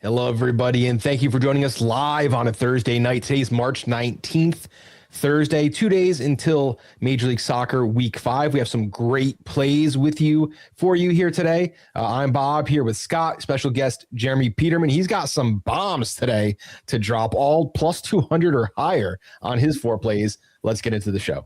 Hello, everybody, and thank you for joining us live on a Thursday night. Today's March 19th, Thursday, 2 days until Major League Soccer Week 5. We have some great plays for you here today. I'm Bob here with Scott, special guest Jeremy Peterman. He's got some bombs today to drop, all plus 200 or higher on his 4 plays. Let's get into the show.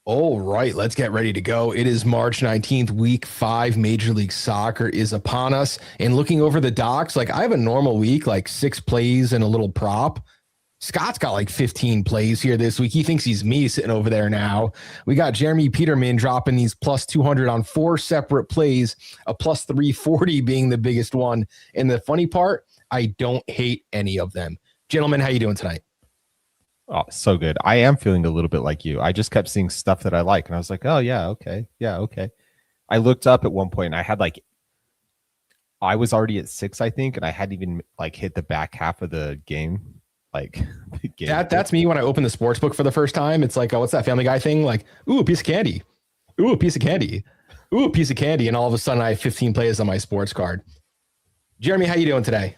All right, let's get ready to go. It is March 19th, week 5. Major League Soccer is upon us. And looking over the docs, I have a normal week, 6 plays and a little prop. Scott's got 15 plays here this week. He thinks he's me sitting over there now. We got Jeremy Peterman dropping these plus 200 on 4 separate plays, a plus 340 being the biggest one. And the funny part, I don't hate any of them. Gentlemen, how you doing tonight? Oh, so good. I am feeling a little bit like you. I just kept seeing stuff that I like, and I was like, oh, yeah, okay. Yeah, okay. I looked up at one point, and I had I was already at 6, I think, and I hadn't even hit the back half of the game. That's me when I open the sportsbook for the first time. It's like, oh, what's that Family Guy thing? Ooh, a piece of candy. Ooh, a piece of candy. Ooh, a piece of candy. And all of a sudden, I have 15 plays on my sports card. Jeremy, how you doing today?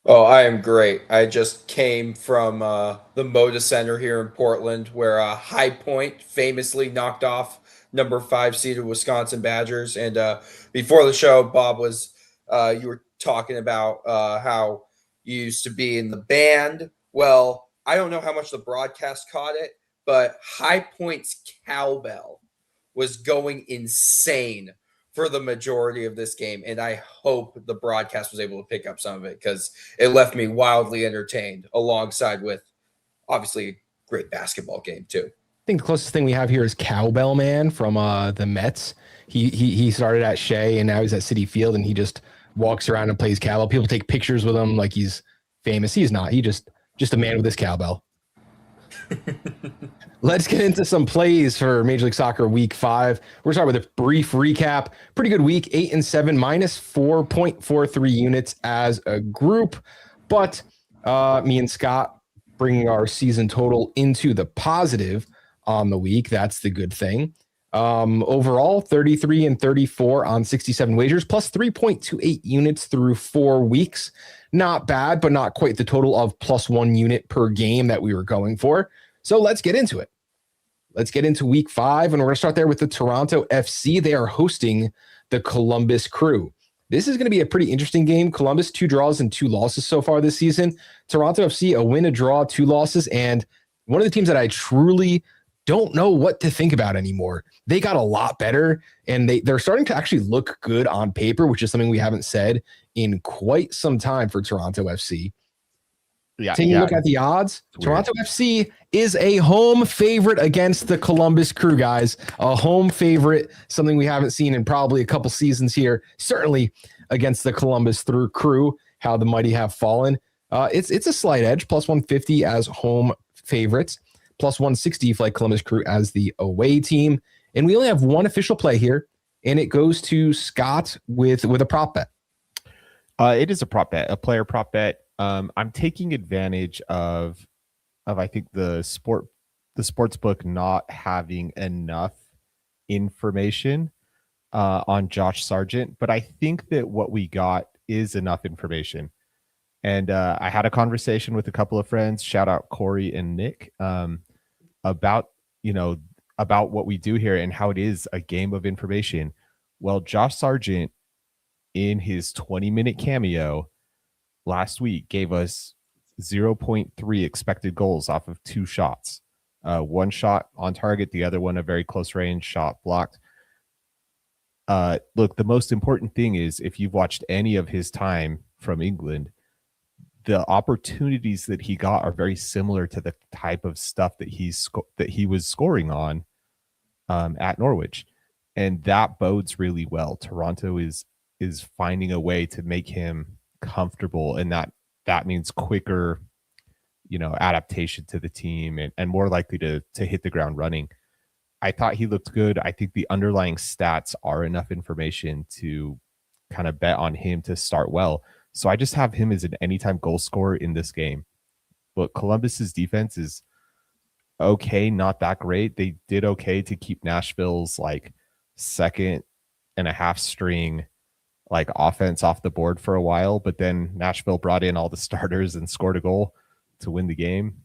Oh, I am great. I just came from the Moda Center here in Portland, where High Point famously knocked off number 5 seeded Wisconsin Badgers. And before the show, Bob you were talking about how you used to be in the band. Well, I don't know how much the broadcast caught it, but High Point's cowbell was going insane for the majority of this game, and I hope the broadcast was able to pick up some of it because it left me wildly entertained, alongside with obviously a great basketball game too. I think the closest thing we have here is Cowbell Man from the Mets. He started at Shea and now he's at Citi Field, and he just walks around and plays cowbell. People take pictures with him like he's famous. He's not. He just a man with his cowbell. Let's get into some plays for Major League Soccer Week 5. We're going to start with a brief recap. Pretty good week, 8-7, minus 4.43 units as a group. But me and Scott bringing our season total into the positive on the week. That's the good thing. Overall, 33 and 34 on 67 wagers, plus 3.28 units through 4 weeks. Not bad, but not quite the total of plus 1 unit per game that we were going for. So let's get into it. Let's get into week 5, and we're going to start there with the Toronto FC. They are hosting the Columbus Crew. This is going to be a pretty interesting game. Columbus, 2 draws and 2 losses so far this season. Toronto FC, a win, a draw, 2 losses, and one of the teams that I truly don't know what to think about anymore. They got a lot better, and they're starting to actually look good on paper, which is something we haven't said in quite some time for Toronto FC. Taking a look at the odds, Toronto FC is a home favorite against the Columbus Crew, guys. A home favorite, something we haven't seen in probably a couple seasons here. Certainly against the Columbus Crew, how the mighty have fallen. It's a slight edge, plus 150 as home favorites, plus 160 for Columbus Crew as the away team. And we only have one official play here, and it goes to Scott with a prop bet. It is a prop bet, a player prop bet. I'm taking advantage of I think the sportsbook not having enough information on Josh Sargent, but I think that what we got is enough information. And I had a conversation with a couple of friends, shout out Corey and Nick, about what we do here and how it is a game of information. Well, Josh Sargent, in his 20-minute cameo last week, gave us 0.3 expected goals off of 2 shots. One shot on target, the other one a very close range shot blocked. Look, the most important thing is, if you've watched any of his time from England, the opportunities that he got are very similar to the type of stuff that he was scoring on at Norwich, and that bodes really well. Toronto is finding a way to make him comfortable, and that means quicker, adaptation to the team and more likely to hit the ground running. I thought he looked good. I think the underlying stats are enough information to kind of bet on him to start well. So I just have him as an anytime goal scorer in this game. But Columbus's defense is okay, not that great. They did okay to keep Nashville's like second and a half string like offense off the board for a while, but then Nashville brought in all the starters and scored a goal to win the game.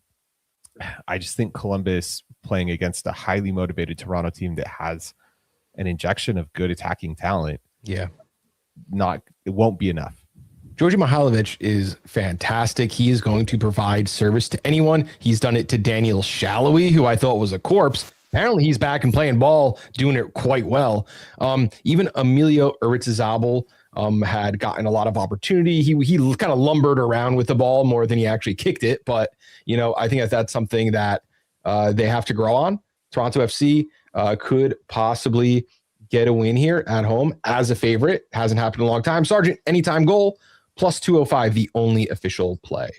I just think Columbus playing against a highly motivated Toronto team that has an injection of good attacking talent, it won't be enough. Georgi Mihailovic is fantastic. He is going to provide service to anyone. He's done it to Daniel Shalhoub, who I thought was a corpse. Apparently he's back and playing ball, doing it quite well. Even Emilio Aritzabal had gotten a lot of opportunity. He kind of lumbered around with the ball more than he actually kicked it. But, I think that's something that they have to grow on. Toronto FC could possibly get a win here at home as a favorite. Hasn't happened in a long time. Sargent, anytime goal, plus 205, the only official play.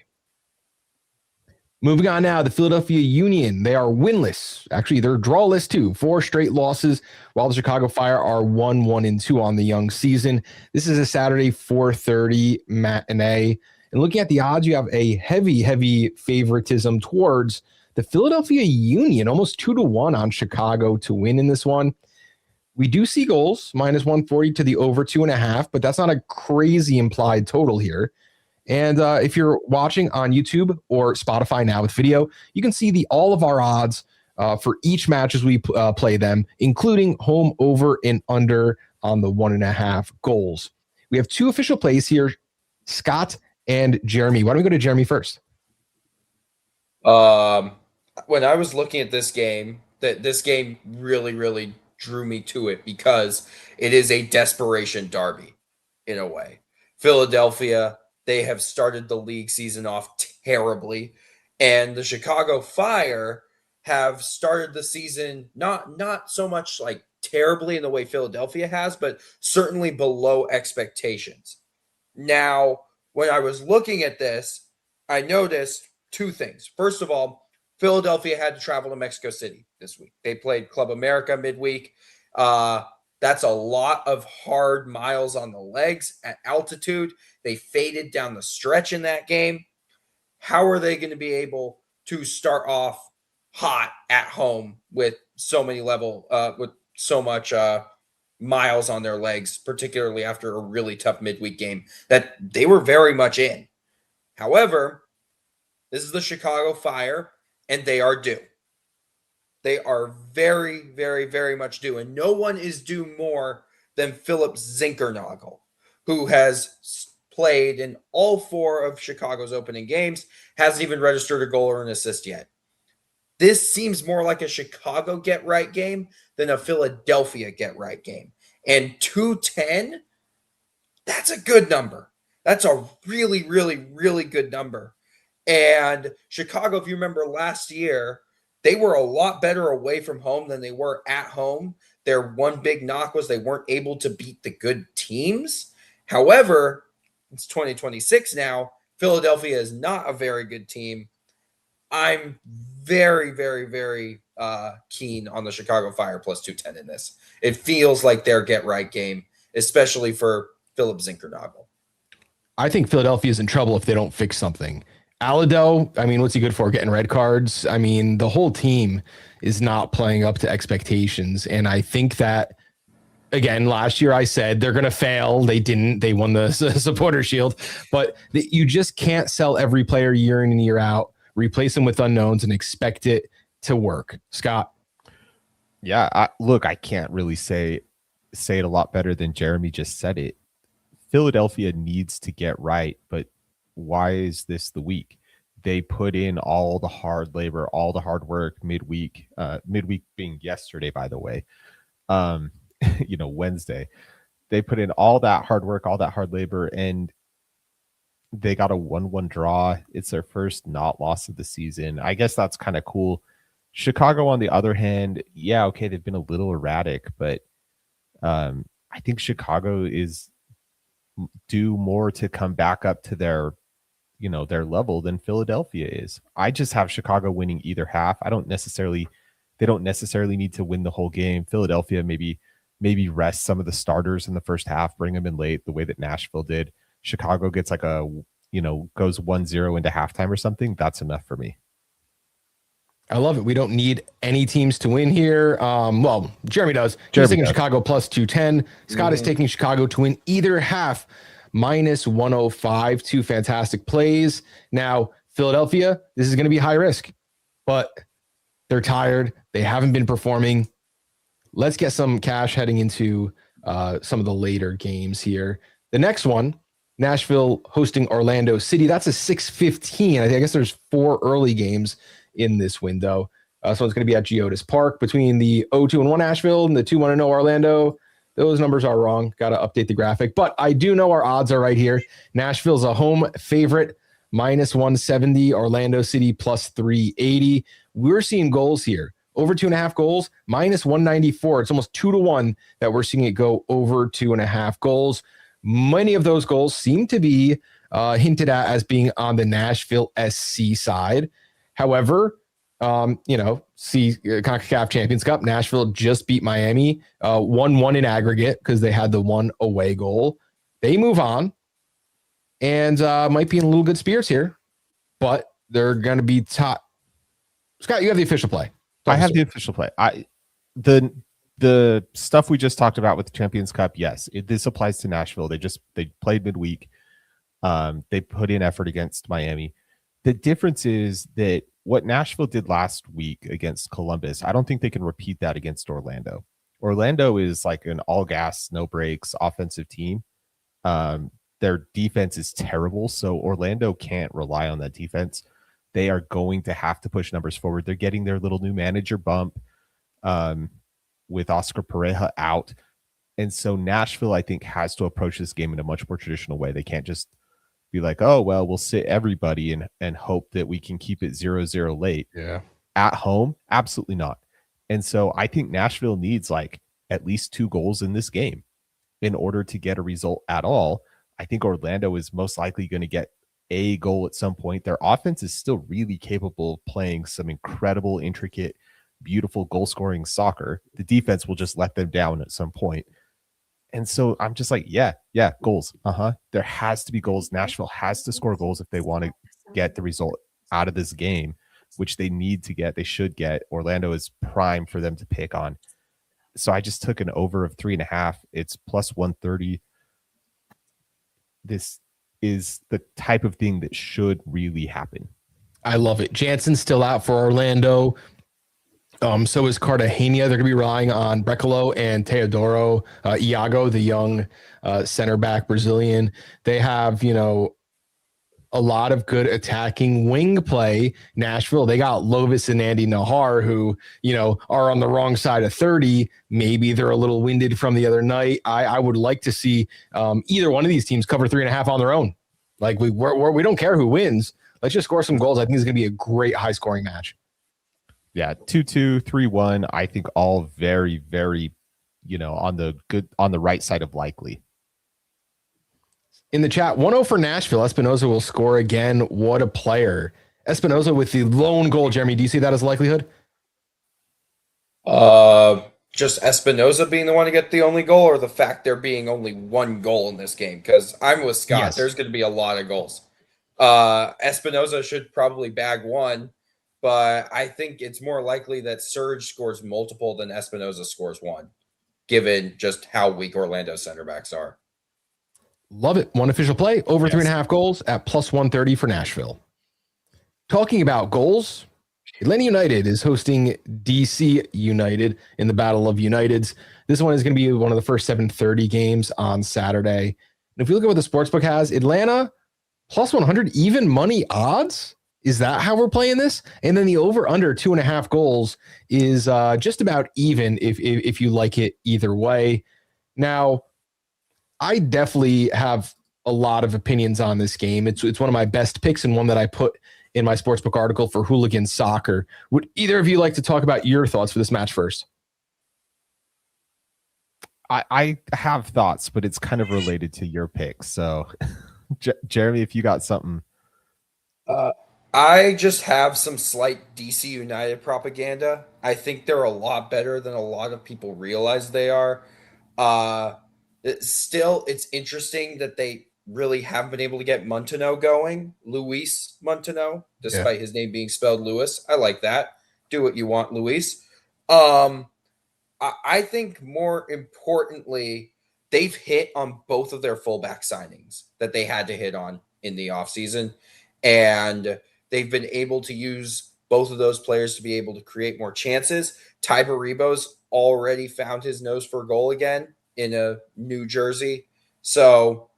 Moving on now, the Philadelphia Union. They are winless. Actually, they're drawless too. 4 straight losses, while the Chicago Fire are 1-1-2 on the young season. This is a Saturday 4:30 matinee. And looking at the odds, you have a heavy favoritism towards the Philadelphia Union, almost 2-1 on Chicago to win in this one. We do see goals, minus 140 to the over 2.5, but that's not a crazy implied total here. And if you're watching on YouTube or Spotify now with video, you can see all of our odds for each match as we play them, including home, over, and under on the 1.5 goals. We have 2 official plays here, Scott and Jeremy. Why don't we go to Jeremy first? When I was looking at this game, this game really drew me to it because it is a desperation derby in a way. Philadelphia, they have started the league season off terribly, and the Chicago Fire have started the season not so much like terribly in the way Philadelphia has, but certainly below expectations. Now, when I was looking at this, I noticed 2 things. First of all, Philadelphia had to travel to Mexico City this week. They played Club America midweek. That's a lot of hard miles on the legs at altitude. They faded down the stretch in that game. How are they going to be able to start off hot at home with so much miles on their legs, particularly after a really tough midweek game that they were very much in? However, this is the Chicago Fire, and they are due. They are very much due. And no one is due more than Philip Zinkernagel, who has played in all 4 of Chicago's opening games, hasn't even registered a goal or an assist yet. This seems more like a Chicago get-right game than a Philadelphia get-right game. And 210, that's a good number. That's a really good number. And Chicago, if you remember last year, they were a lot better away from home than they were at home. Their one big knock was they weren't able to beat the good teams. However, it's 2026 now. Philadelphia is not a very good team. I'm very keen on the Chicago Fire plus 210 in this. It feels like their get-right game, especially for Philip Zinkernagel. I think Philadelphia is in trouble if they don't fix something. Alado, what's he good for? Getting red cards? The whole team is not playing up to expectations. And I think that, again, last year I said they're going to fail. They didn't. They won the supporter shield. But you just can't sell every player year in and year out, replace them with unknowns, and expect it to work. Scott? Yeah, I can't really say it a lot better than Jeremy just said it. Philadelphia needs to get right, but why is this the week? They put in all the hard labor, all the hard work midweek being yesterday, by the way, Wednesday. They put in all that hard work, all that hard labor, and they got a 1-1 draw. It's their first not loss of the season. I guess that's kind of cool. Chicago, on the other hand, yeah, okay, they've been a little erratic, but I think Chicago is due more to come back up to their level than Philadelphia is. I just have Chicago winning either half. They don't necessarily need to win the whole game. Philadelphia maybe maybe rest some of the starters in the first half, bring them in late, the way that Nashville did. Chicago gets like a, goes 1-0 into halftime or something. That's enough for me. I love it. We don't need any teams to win here. Well, Jeremy does. He's taking Chicago plus 210. Scott is taking Chicago to win either half minus 105. Two fantastic plays. Now, Philadelphia, this is going to be high risk, but they're tired. They haven't been performing. Let's get some cash heading into some of the later games here. The next one, Nashville hosting Orlando City. That's a 6:15. I guess there's 4 early games in this window. So it's going to be at Geodis Park between the 0-2-1 Nashville and the 2-1-0 Orlando. Those numbers are wrong. Got to update the graphic. But I do know our odds are right here. Nashville's a home favorite, minus 170. Orlando City plus 380. We're seeing goals here. Over 2.5 goals, minus 194. It's almost 2-1 that we're seeing it go over 2.5 goals. Many of those goals seem to be hinted at as being on the Nashville SC side. However, CONCACAF Champions Cup, Nashville just beat Miami 1-1 in aggregate because they had the one away goal. They move on and might be in a little good spirits here, but they're going to be top. Scott, you have the official play. I have the official play. The stuff we just talked about with the Champions Cup, yes, this applies to Nashville. They played midweek. They put in effort against Miami. The difference is that what Nashville did last week against Columbus, I don't think they can repeat that against Orlando. Orlando is like an all gas, no breaks offensive team. Their defense is terrible, so Orlando can't rely on that defense. They are going to have to push numbers forward. They're getting their little new manager bump with Oscar Pareja out. And so Nashville, I think, has to approach this game in a much more traditional way. They can't just be like, oh, well, we'll sit everybody and hope that we can keep it 0-0 late. Yeah. At home, absolutely not. And so I think Nashville needs like at least 2 goals in this game in order to get a result at all. I think Orlando is most likely going to get a goal at some point. Their offense is still really capable of playing some incredible, intricate, beautiful goal-scoring soccer. The defense will just let them down at some point. And so I'm just like, yeah, goals. There has to be goals. Nashville has to score goals if they want to get the result out of this game, which they need to get. They should get. Orlando is prime for them to pick on. So I just took an over of 3.5. It's plus 130. This is the type of thing that should really happen. I love it. Jansen's still out for Orlando. So is Cartagena. They're going to be relying on Brecalo and Teodoro Iago, the young center back Brazilian. They have, a lot of good attacking wing play. Nashville, they got Lovis and Andy Nahar, who, are on the wrong side of 30. Maybe they're a little winded from the other night. I would like to see either one of these teams cover 3.5 on their own. Like we don't care who wins. Let's just score some goals. I think it's going to be a great high scoring match. Yeah, 2-2, 3-1. I think all very, very, on the right side of likely. In the chat, 1-0 for Nashville. Espinoza will score again. What a player. Espinoza with the lone goal. Jeremy, do you see that as a likelihood? Just Espinoza being the one to get the only goal, or the fact there being only one goal in this game? Because I'm with Scott. Yes. There's going to be a lot of goals. Espinoza should probably bag one, but I think it's more likely that Serge scores multiple than Espinoza scores one, given just how weak Orlando center backs are. Love it. One official play, over 3.5 goals at plus 130 for Nashville. Talking about goals, Atlanta United is hosting DC United in the Battle of Uniteds. This one is going to be one of the first 7:30 games on Saturday. And if you look at what the sportsbook has, Atlanta plus 100 even money odds. Is that how we're playing this? And then the over under 2.5 goals is just about even if you like it either way. Now, I definitely have a lot of opinions on this game. It's one of my best picks and one that I put in my sportsbook article for Hooligan Soccer. Would either of you like to talk about your thoughts for this match first? I have thoughts, but it's kind of related to your pick. So, Jeremy, if you got something. I just have some slight DC United propaganda. I think they're a lot better than a lot of people realize they are. Still, it's interesting that they really haven't been able to get Montano going. Luis Montano, despite his name being spelled Lewis. I like that. Do what you want, Luis. I think more importantly, they've hit on both of their fullback signings that they had to hit on in the offseason. And they've been able to use both of those players to be able to create more chances. Ty Baribo's already found his nose for a goal again in New Jersey. So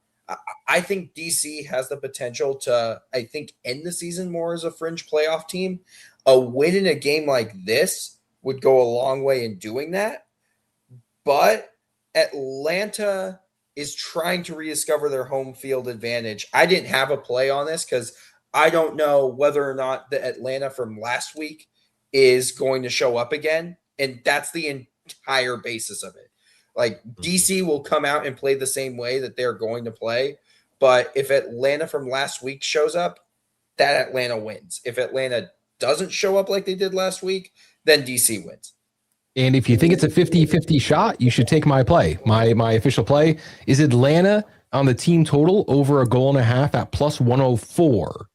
I think DC has the potential to, I think, end the season more as a fringe playoff team. A win in a game like this would go a long way in doing that. But Atlanta is trying to rediscover their home field advantage. I didn't have a play on this because I don't know whether or not the Atlanta from last week is going to show up again. And that's the entire basis of it. Like, DC will come out and play the same way that they're going to play. But if Atlanta from last week shows up, that Atlanta wins. If Atlanta doesn't show up like they did last week, then DC wins. And if you think it's a 50-50 shot, you should take my play. My official play is Atlanta on the team total over 1.5 at plus 104.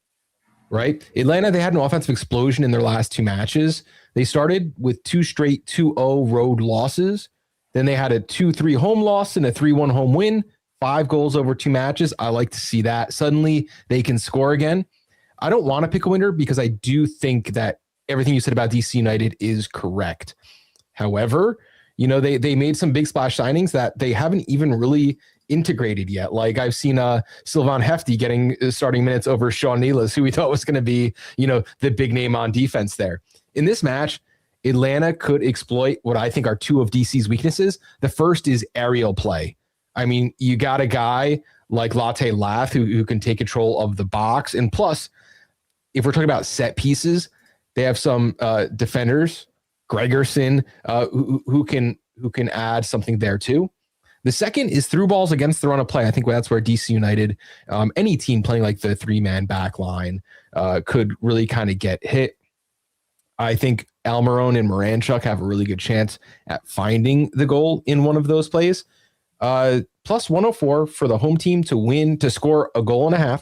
Right? Atlanta, they had an offensive explosion in their last two matches. They started with 2 straight 2-0 road losses. Then they had a 2-3 home loss and a 3-1 home win. 5 goals over 2 matches. I like to see that. Suddenly they can score again. I don't want to pick a winner because I do think that everything you said about DC United is correct. However, you know, they made some big splash signings that they haven't even really integrated yet. Like I've seen Sylvain Hefty getting starting minutes over Sean Nealis, who we thought was going to be, you know, the big name on defense there. In this match, Atlanta could exploit what I think are 2 of DC's weaknesses. The first is aerial play. I mean, you got a guy like Latte Lath who can take control of the box. And plus, if we're talking about set pieces, they have some defenders, Gregerson, who can add something there too. The second is through balls against the run of play. I think that's where DC United, any team playing like the 3-man back line, could really kind of get hit. I think Almiron and Moranchuk have a really good chance at finding the goal in one of those plays. Plus 104 for the home team to win, to score 1.5 goals.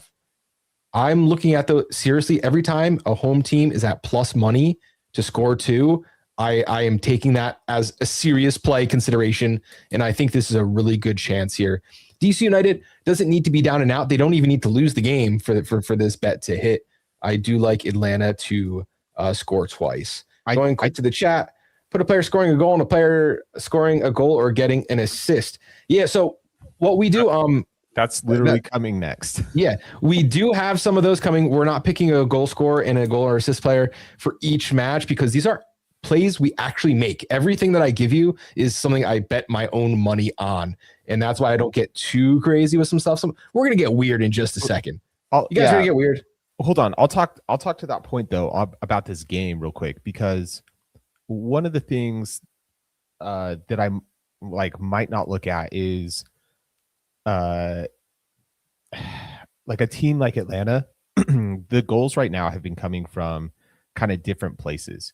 I'm looking at seriously, every time a home team is at plus money to score 2, I am taking that as a serious play consideration, and I think this is a really good chance here. DC United doesn't need to be down and out. They don't even need to lose the game for this bet to hit. I do like Atlanta to score twice. Going quick to the chat, put a player scoring a goal and a player scoring a goal or getting an assist. Yeah, so what we do... That's literally coming next. Yeah, we do have some of those coming. We're not picking a goal scorer and a goal or assist player for each match because these are plays we actually make. Everything that I give you is something I bet my own money on. And that's why I don't get too crazy with some stuff. We're going to get weird in just a second. You guys are going to get weird? Hold on. I'll talk to that point though about this game real quick, because one of the things that I might not look at is like a team like Atlanta. The goals right now have been coming from kind of different places.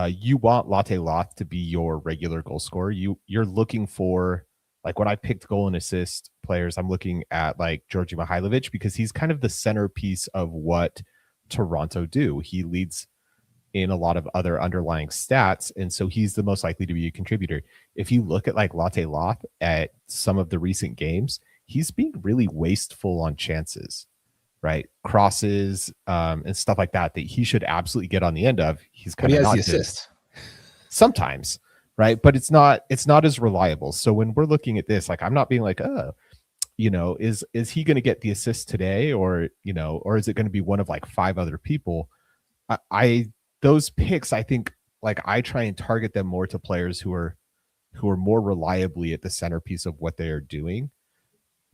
You want Latte Loth to be your regular goal scorer. You're looking for, like, when I picked goal and assist players, I'm looking at like Georgi Mihailovic because he's kind of the centerpiece of what Toronto do. He leads in a lot of other underlying stats, and so he's the most likely to be a contributor. If you look at like Latte Loth at some of the recent games, he's being really wasteful on chances, right? Crosses and stuff like that he should absolutely get on the end of. He's kind of not the assist sometimes, right? But it's not as reliable. So when we're looking at this, like, I'm not being like, is he going to get the assist today, or is it going to be one of like 5 other people? Those picks, I think, like, I try and target them more to players who are more reliably at the centerpiece of what they are doing.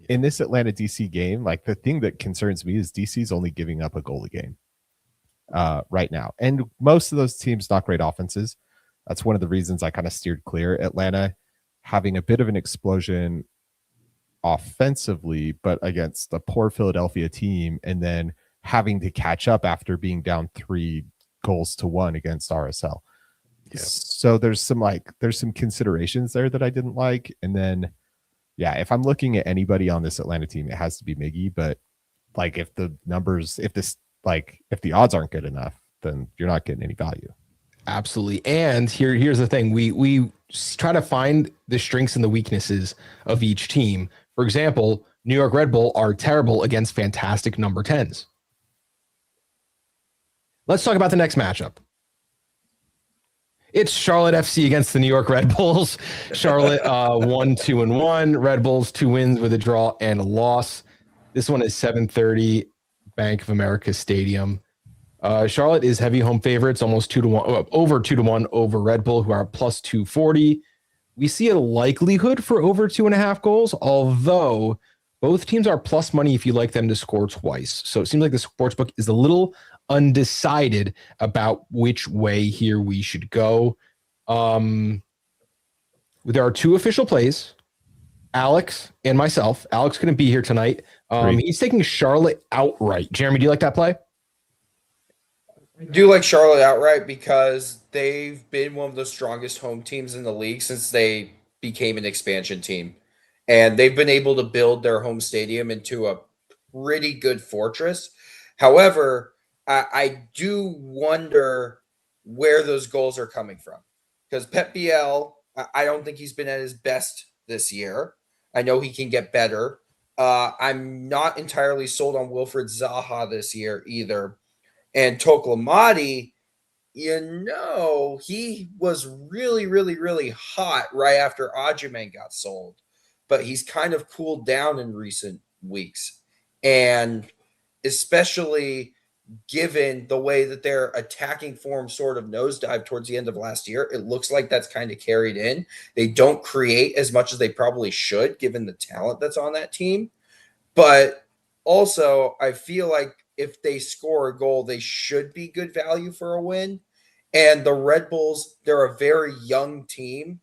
In this Atlanta DC game, like, the thing that concerns me is DC's only giving up a goal a game right now. And most of those teams, not great offenses. That's one of the reasons I kind of steered clear. Atlanta having a bit of an explosion offensively, but against a poor Philadelphia team, and then having to catch up after being down 3-1 against RSL. So there's some considerations there that I didn't like. And then, yeah, if I'm looking at anybody on this Atlanta team, it has to be Miggy. But like, if the odds aren't good enough, then you're not getting any value. Absolutely. And here's the thing. We try to find the strengths and the weaknesses of each team. For example, New York Red Bull are terrible against fantastic number 10s. Let's talk about the next matchup. It's Charlotte FC against the New York Red Bulls. Charlotte 1-2-1. Red Bulls 2 wins with a draw and a loss. This one is 7:30, Bank of America Stadium. Charlotte is heavy home favorites, almost 2-1, over 2-1 over Red Bull, who are plus 240. We see a likelihood for over 2.5 goals, although both teams are plus money if you like them to score twice. So it seems like the sportsbook is a little undecided about which way here we should go. There are 2 official plays. Alex and myself. Alex couldn't be here tonight. He's taking Charlotte outright. Jeremy, do you like that play? I do like Charlotte outright because they've been one of the strongest home teams in the league since they became an expansion team. And they've been able to build their home stadium into a pretty good fortress. However, I do wonder where those goals are coming from. Because Pep Biel, I don't think he's been at his best this year. I know he can get better. I'm not entirely sold on Wilfred Zaha this year either. And Toklamati, he was really, really, really hot right after Ajuman got sold. But he's kind of cooled down in recent weeks. And especially given the way that their attacking form sort of nosedived towards the end of last year, it looks like that's kind of carried in. They don't create as much as they probably should, given the talent that's on that team. But also, I feel like if they score a goal, they should be good value for a win. And the Red Bulls, they're a very young team.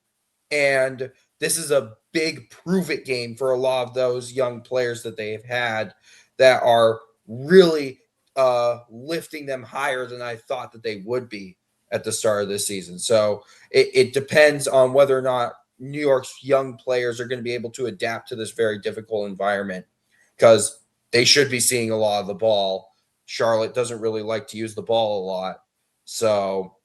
And this is a big prove-it game for a lot of those young players that they've had that are really lifting them higher than I thought that they would be at the start of this season. So it depends on whether or not New York's young players are going to be able to adapt to this very difficult environment, because they should be seeing a lot of the ball. Charlotte doesn't really like to use the ball a lot. So,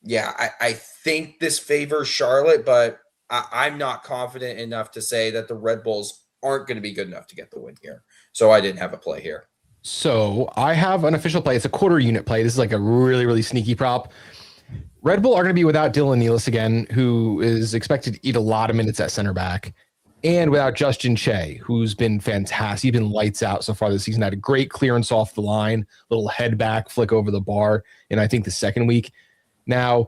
yeah, I think this favors Charlotte, but I'm not confident enough to say that the Red Bulls aren't going to be good enough to get the win here. So I didn't have a play here. So I have an official play. It's a quarter unit play. This is like a really, really sneaky prop. Red Bull are going to be without Dylan Nealis again, who is expected to eat a lot of minutes at center back, and without Justin Che, who's been fantastic. He's been lights out so far this season. Had a great clearance off the line, little head back flick over the bar, and I think the second week. Now,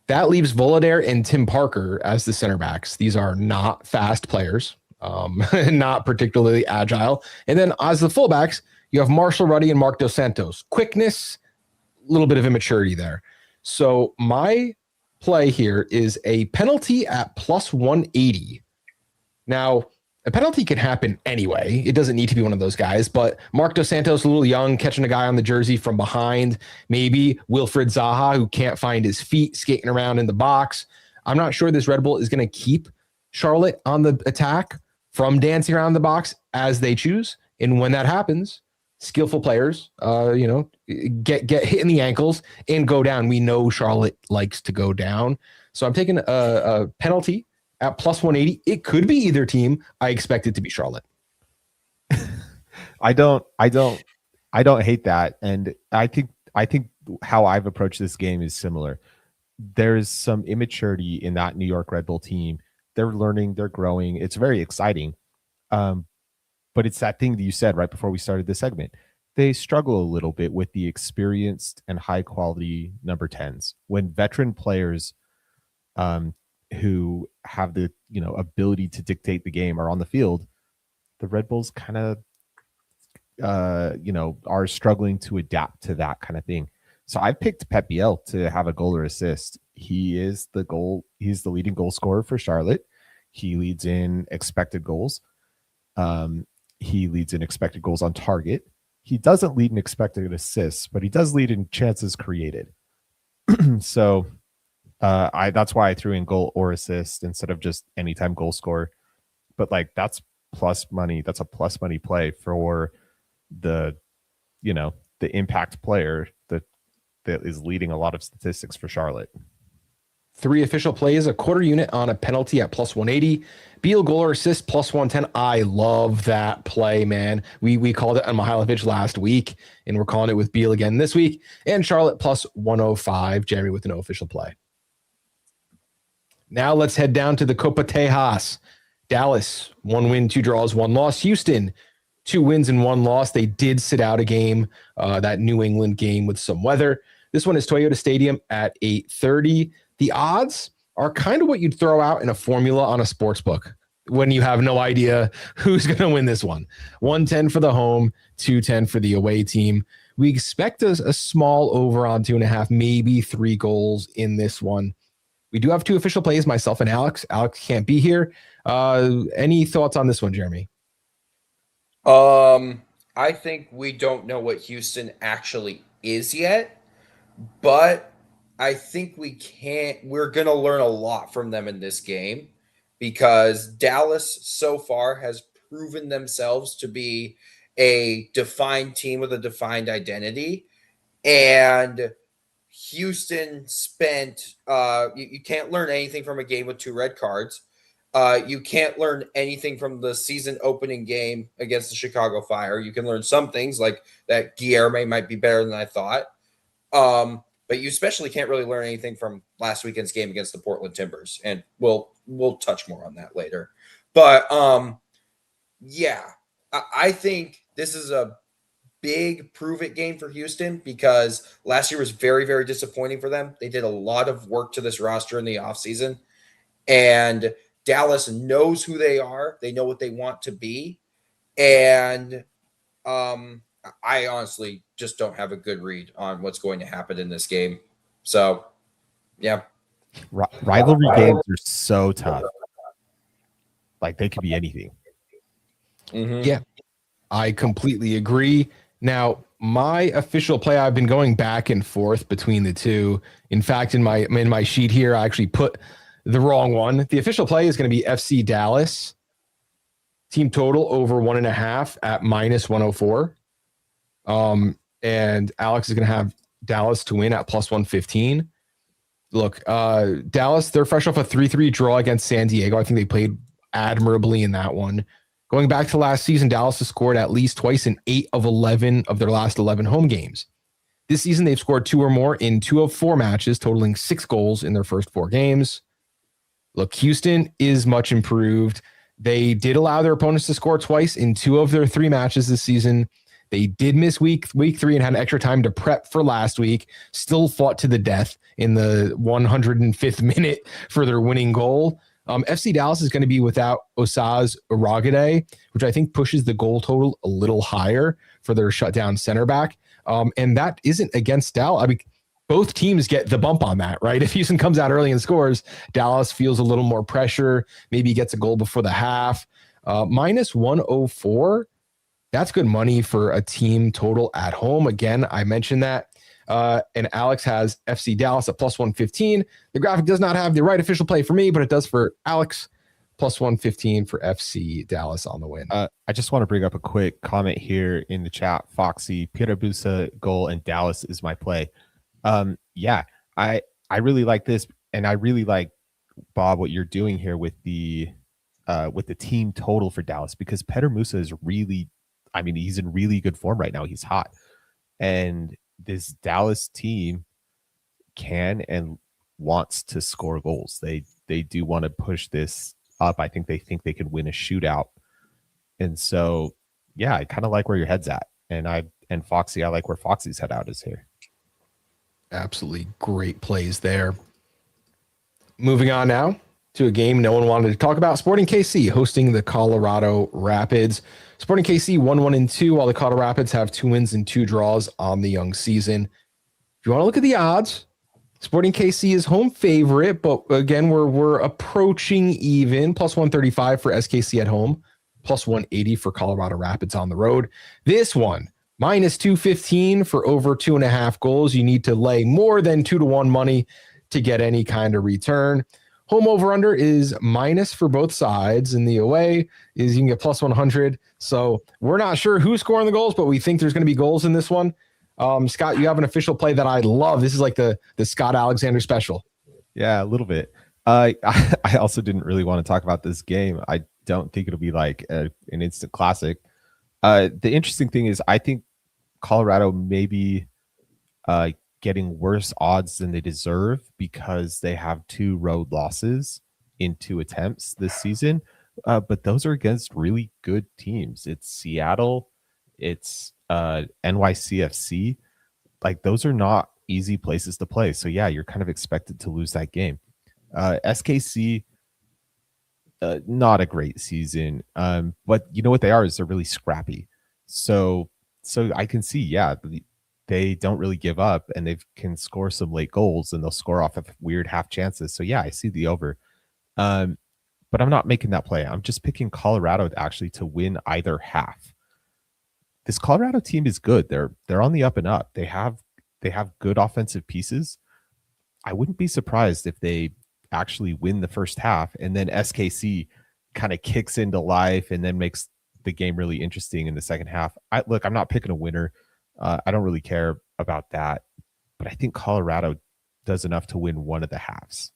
that leaves Volader and Tim Parker as the center backs. These are not fast players, not particularly agile. And then as the fullbacks, you have Marshall Ruddy and Mark Dos Santos. Quickness, a little bit of immaturity there. So my play here is a penalty at plus 180. Now, a penalty can happen anyway. It doesn't need to be one of those guys, but Mark Dos Santos, a little young, catching a guy on the jersey from behind. Maybe Wilfred Zaha, who can't find his feet, skating around in the box. I'm not sure this Red Bull is going to keep Charlotte on the attack from dancing around the box as they choose. And when that happens, skillful players, get hit in the ankles and go down. We know Charlotte likes to go down. So I'm taking a penalty at plus 180. It could be either team. I expect it to be Charlotte. I don't hate that. And I think how I've approached this game is similar. There's some immaturity in that New York Red Bull team. They're learning, they're growing. It's very exciting. But it's that thing that you said right before we started this segment. They struggle a little bit with the experienced and high quality number 10s. When veteran players who have the ability to dictate the game are on the field, the Red Bulls kind of are struggling to adapt to that kind of thing. So I picked Pep Biel to have a goal or assist. He's the leading goal scorer for Charlotte. He leads in expected goals. He leads in expected goals on target. He doesn't lead in expected assists, but he does lead in chances created. So That's why I threw in goal or assist instead of just anytime goal score. But like that's plus money. That's a plus money play for the impact player that is leading a lot of statistics for Charlotte. 3 official plays, a quarter unit on a penalty at plus 180. Beal goal or assist plus 110. I love that play, man. We called it on Mihailovic last week, and we're calling it with Beal again this week. And Charlotte plus 105. Jeremy with no official play. Now let's head down to the Copa Tejas. Dallas, 1 win, 2 draws, 1 loss. Houston, 2 wins and 1 loss. They did sit out a game, that New England game with some weather. This one is Toyota Stadium at 8:30. The odds are kind of what you'd throw out in a formula on a sports book when you have no idea who's going to win this one. 110 for the home, 210 for the away team. We expect a small over on 2.5, maybe 3 goals in this one. We do have 2 official plays, myself and Alex. Alex can't be here. Any thoughts on this one, Jeremy? I think we don't know what Houston actually is yet, but I think we're going to learn a lot from them in this game because Dallas so far has proven themselves to be a defined team with a defined identity. And Houston spent, you can't learn anything from a game with 2 red cards. You can't learn anything from the season opening game against the Chicago Fire. You can learn some things like that Guilherme might be better than I thought. But you especially can't really learn anything from last weekend's game against the Portland Timbers. And we'll touch more on that later. But yeah, I think this is a big prove-it game for Houston because last year was very, very disappointing for them. They did a lot of work to this roster in the offseason. And Dallas knows who they are. They know what they want to be. And I honestly just don't have a good read on what's going to happen in this game. So, yeah. Rivalry games are so tough. Like, they could be anything. Mm-hmm. Yeah, I completely agree. Now, my official play, I've been going back and forth between the 2. In fact, in my sheet here, I actually put the wrong one. The official play is going to be FC Dallas. Team total over 1.5 at minus 104. And Alex is going to have Dallas to win at plus 115. Look, Dallas, they're fresh off a 3-3 draw against San Diego. I think they played admirably in that one. Going back to last season, Dallas has scored at least twice in 8 of 11 of their last 11 home games. This season, they've scored 2 or more in 2 of 4 matches, totaling 6 goals in their first 4 games. Look, Houston is much improved. They did allow their opponents to score twice in 2 of their 3 matches this season. They did miss week 3 and had extra time to prep for last week. Still fought to the death in the 105th minute for their winning goal. FC Dallas is going to be without Osaz Uragade, which I think pushes the goal total a little higher for their shutdown center back. And that isn't against Dallas. I mean, both teams get the bump on that, right? If Houston comes out early and scores, Dallas feels a little more pressure, maybe gets a goal before the half. Minus 104, that's good money for a team total at home. Again, I mentioned that. And Alex has FC Dallas at plus 115. The graphic does not have the right official play for me, but it does for Alex. Plus 115 for FC Dallas on the win. I just want to bring up a quick comment here in the chat. Foxy, Pirabusa goal and Dallas is my play. Yeah, I really like this, and I really like, Bob, what you're doing here with the team total for Dallas, because Petr Musa is really, I mean, he's in really good form right now. He's hot, and this Dallas team can and wants to score goals. They do want to push this up. I think they could win a shootout, and so yeah, I kind of like where your head's at, and Foxy, I like where Foxy's head out is here. Absolutely great plays there. Moving on now to a game no one wanted to talk about. Sporting KC hosting the Colorado Rapids. Sporting KC 1-1-2, while the Colorado Rapids have 2 wins and 2 draws on the young season. If you want to look at the odds, Sporting KC is home favorite, but again, we're approaching even. Plus 135 for SKC at home, plus 180 for Colorado Rapids on the road. This one, minus 215 for over 2.5 goals. You need to lay more than 2-1 money to get any kind of return. Home over-under is minus for both sides, and the away is you can get plus 100. So we're not sure who's scoring the goals, but we think there's going to be goals in this one. Scott, you have an official play that I love. This is like the Scott Alexander special. Yeah, a little bit. I also didn't really want to talk about this game. I don't think it'll be like an instant classic. The interesting thing is I think Colorado may be getting worse odds than they deserve because they have 2 road losses in 2 attempts this season. But those are against really good teams. It's Seattle, it's NYCFC. Like, those are not easy places to play. So yeah, you're kind of expected to lose that game. SKC, not a great season. But you know what they are is they're really scrappy. So I can see, yeah, they don't really give up, and they can score some late goals, and they'll score off of weird half chances. So yeah, I see the over. But I'm not making that play. I'm just picking Colorado to win either half. This Colorado team is good. They're on the up and up. They have good offensive pieces. I wouldn't be surprised if they actually win the first half, and then SKC kind of kicks into life and then makes the game really interesting in the second half. I'm not picking a winner. I don't really care about that, but I think Colorado does enough to win one of the halves.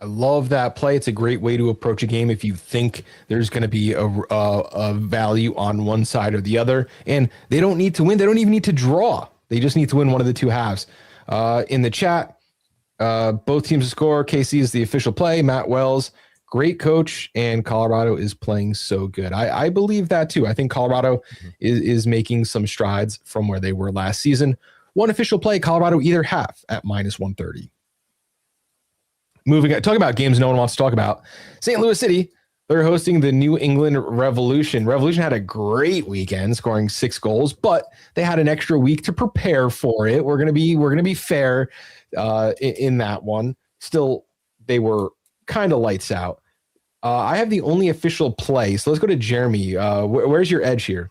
I love that play. It's a great way to approach a game if you think there's going to be a value on one side or the other. And they don't need to win. They don't even need to draw. They just need to win one of the 2 halves. In the chat, both teams score. KC is the official play. Matt Wells, great coach, and Colorado is playing so good. I believe that too. I think Colorado is making some strides from where they were last season. One official play, Colorado either half at minus 130. Talking about games no one wants to talk about. St. Louis City, they're hosting the New England Revolution. Revolution had a great weekend, scoring 6 goals, but they had an extra week to prepare for it. We're gonna be fair in that one. Still, they were kind of lights out. I have the only official play, so let's go to Jeremy. Where's your edge here?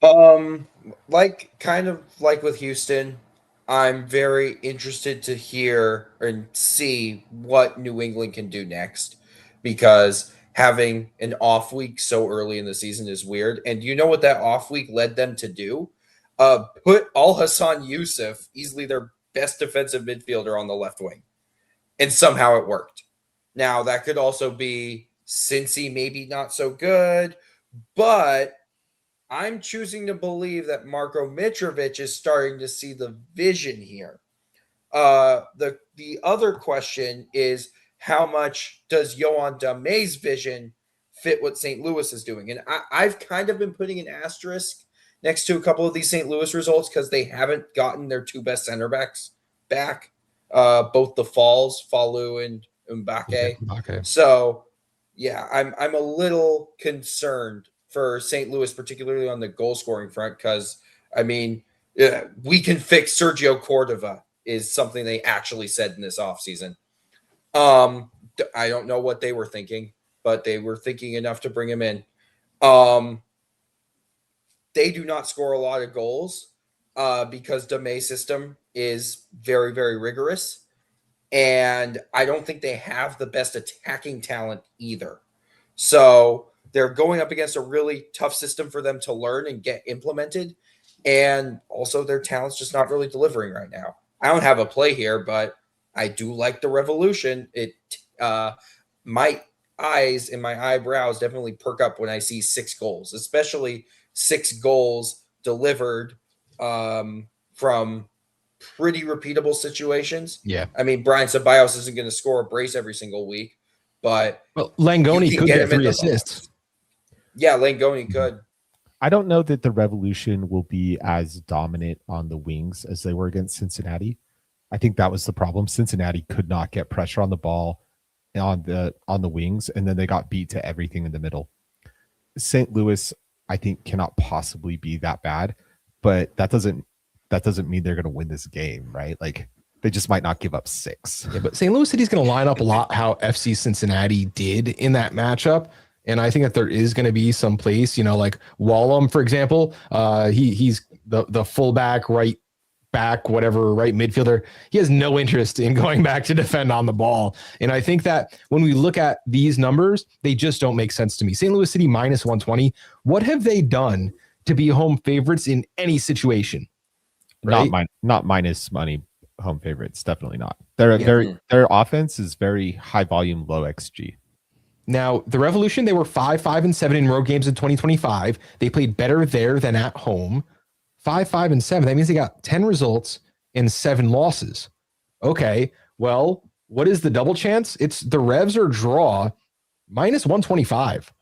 Kind of like with Houston, I'm very interested to hear and see what New England can do next, because having an off week so early in the season is weird. And you know what that off week led them to do? Put Al-Hassan Yusuf, easily their best defensive midfielder, on the left wing. And somehow it worked. Now, that could also be Cincy maybe not so good, but I'm choosing to believe that Marko Mitrovic is starting to see the vision here. The other question is, how much does Yohan Dame's vision fit what St. Louis is doing? And I've kind of been putting an asterisk next to a couple of these St. Louis results because they haven't gotten their 2 best center backs back, both the Falu and Mbake. Okay. So, yeah, I'm a little concerned for St. Louis, particularly on the goal scoring front, because we can fix Sergio Cordova is something they actually said in this offseason. I don't know what they were thinking, but they were thinking enough to bring him in. They do not score a lot of goals because Dame's system is very, very rigorous. And I don't think they have the best attacking talent either. So they're going up against a really tough system for them to learn and get implemented. And also their talent's just not really delivering right now. I don't have a play here, but I do like the Revolution. My eyes and my eyebrows definitely perk up when I see 6 goals, especially 6 goals delivered from pretty repeatable situations. Yeah. I mean, Brian Ceballos isn't going to score a brace every single week, but Langoni could get 3 assists. Yeah, Langoni could. I don't know that the Revolution will be as dominant on the wings as they were against Cincinnati. I think that was the problem. Cincinnati could not get pressure on the ball on the wings, and then they got beat to everything in the middle. St. Louis, I think, cannot possibly be that bad, but that doesn't mean they're going to win this game, right? Like, they just might not give up 6. Yeah, but St. Louis City's going to line up a lot how FC Cincinnati did in that matchup. And I think that there is going to be some place, like Wallum, for example. He's the fullback right back, whatever, right midfielder. He has no interest in going back to defend on the ball. And I think that when we look at these numbers, they just don't make sense to me. St. Louis City minus 120. What have they done to be home favorites in any situation? Right? Not minus money home favorites. Definitely not. Their offense is very high volume, low XG. Now, the Revolution, they were 5-5-7 in road games in 2025. They played better there than at home. 5-5-7. That means they got 10 results and 7 losses. Okay, well, what is the double chance? It's the Revs or draw minus 125.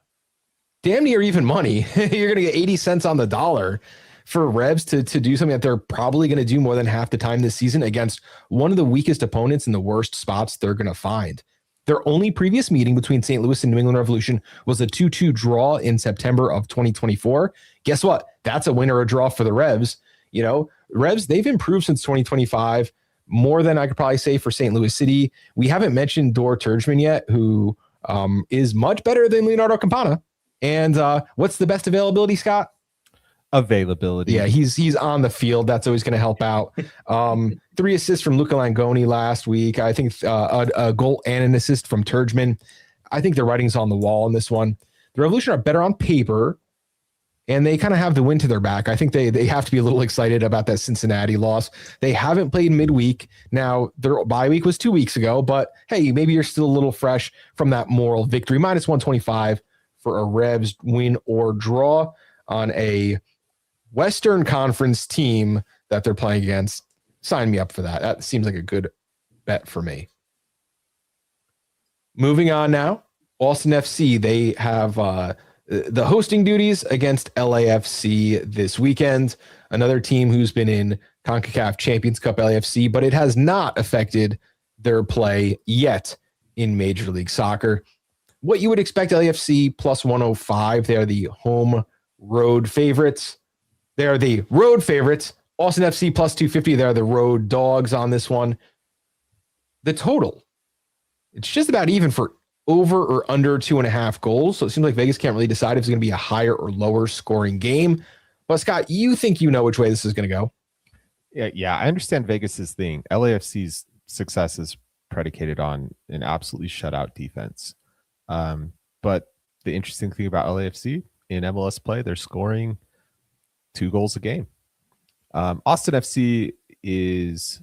Damn near even money. You're going to get 80 cents on the dollar for Revs to do something that they're probably going to do more than half the time this season against one of the weakest opponents in the worst spots they're going to find. Their only previous meeting between St. Louis and New England Revolution was a 2-2 draw in September of 2024. Guess what? That's a win or a draw for the Revs. You know, Revs, they've improved since 2025, more than I could probably say for St. Louis City. We haven't mentioned Dor Turgeman yet, who is much better than Leonardo Campana. And what's the best availability, Scott? Availability. Yeah, he's on the field. That's always going to help out. 3 assists from Luca Langoni last week. I think a goal and an assist from Turgeman. I think the writing's on the wall in this one. The Revolution are better on paper, and they kind of have the wind to their back. I think they have to be a little excited about that Cincinnati loss. They haven't played midweek. Now, their bye week was 2 weeks ago, but hey, maybe you're still a little fresh from that moral victory. Minus 125 for a Revs win or draw on a Western Conference team that they're playing against. Sign me up for that. That seems like a good bet for me. Moving on now, Austin FC, they have the hosting duties against LAFC this weekend. Another team who's been in CONCACAF Champions Cup LAFC, but it has not affected their play yet in Major League Soccer. What you would expect, LAFC plus 105. They are the home road favorites. They are the road favorites. Austin FC plus 250. They're the road dogs on this one. The total, it's just about even for over or under 2.5 goals. So it seems like Vegas can't really decide if it's going to be a higher or lower scoring game. But Scott, you think you know which way this is going to go? Yeah, I understand Vegas's thing. LAFC's success is predicated on an absolutely shutout defense. But the interesting thing about LAFC in MLS play, they're scoring 2 goals a game. Austin FC is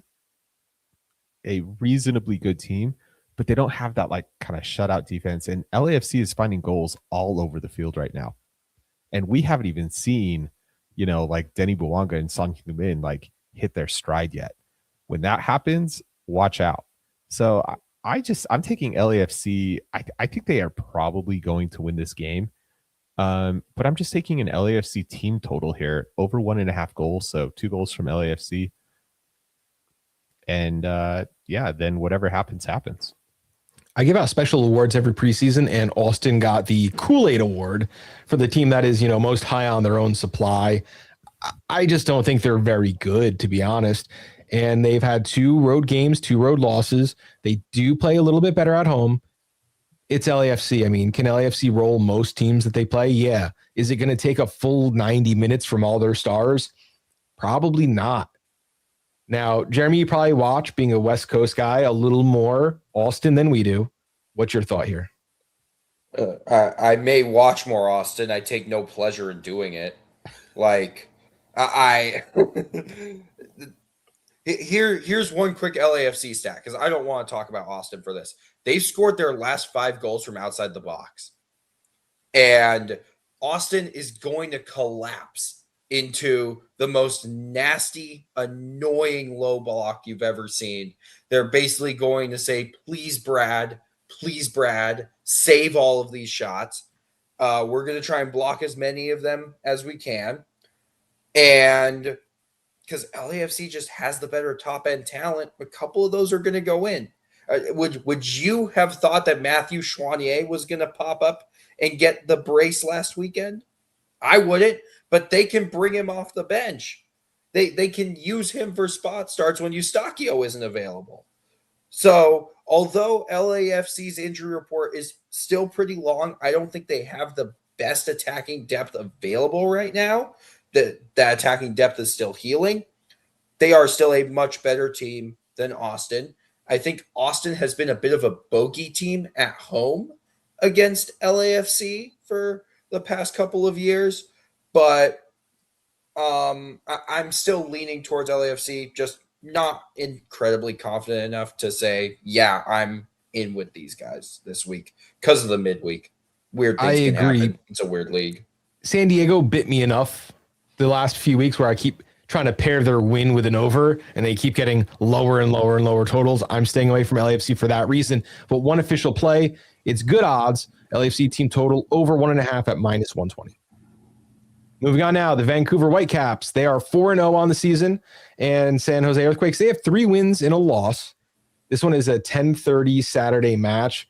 a reasonably good team, but they don't have that like kind of shutout defense. And LAFC is finding goals all over the field right now. And we haven't even seen, like Denny Bouanga and Son Heung-min like hit their stride yet. When that happens, watch out. So I'm taking LAFC. I think they are probably going to win this game. But I'm just taking an LAFC team total here, over 1.5 goals. So 2 goals from LAFC. And then whatever happens, happens. I give out special awards every preseason, and Austin got the Kool-Aid Award for the team that is, most high on their own supply. I just don't think they're very good, to be honest. And they've had 2 road games, 2 road losses. They do play a little bit better at home. It's LAFC. I mean, can LAFC roll most teams that they play? Yeah. Is it going to take a full 90 minutes from all their stars? Probably not. Now, Jeremy, you probably watch, being a West Coast guy, a little more Austin than we do. What's your thought here? I may watch more Austin. I take no pleasure in doing it. Like, here's one quick LAFC stat, because I don't want to talk about Austin for this. They've scored their last 5 goals from outside the box. And Austin is going to collapse into the most nasty, annoying low block you've ever seen. They're basically going to say, please, Brad, save all of these shots. We're going to try and block as many of them as we can. And because LAFC just has the better top-end talent, a couple of those are going to go in. Would you have thought that Matthew Chouanier was going to pop up and get the brace last weekend? I wouldn't, but they can bring him off the bench. They can use him for spot starts when Eustachio isn't available. So although LAFC's injury report is still pretty long, I don't think they have the best attacking depth available right now. That attacking depth is still healing. they are still a much better team than Austin. I think Austin has been a bit of a bogey team at home against LAFC for the past couple of years, but I'm still leaning towards LAFC, just not incredibly confident enough to say, yeah, I'm in with these guys this week because of the midweek. Weird things can happen. It's a weird league. San Diego bit me enough the last few weeks where I keep trying to pair their win with an over, and they keep getting lower and lower and lower totals. I'm staying away from LAFC for that reason. But one official play, it's good odds. LAFC team total over 1.5 at -120. Moving on now, the Vancouver Whitecaps. They are 4-0 on the season, and San Jose Earthquakes, they have 3 wins and a loss. This one is a 10:30 Saturday match.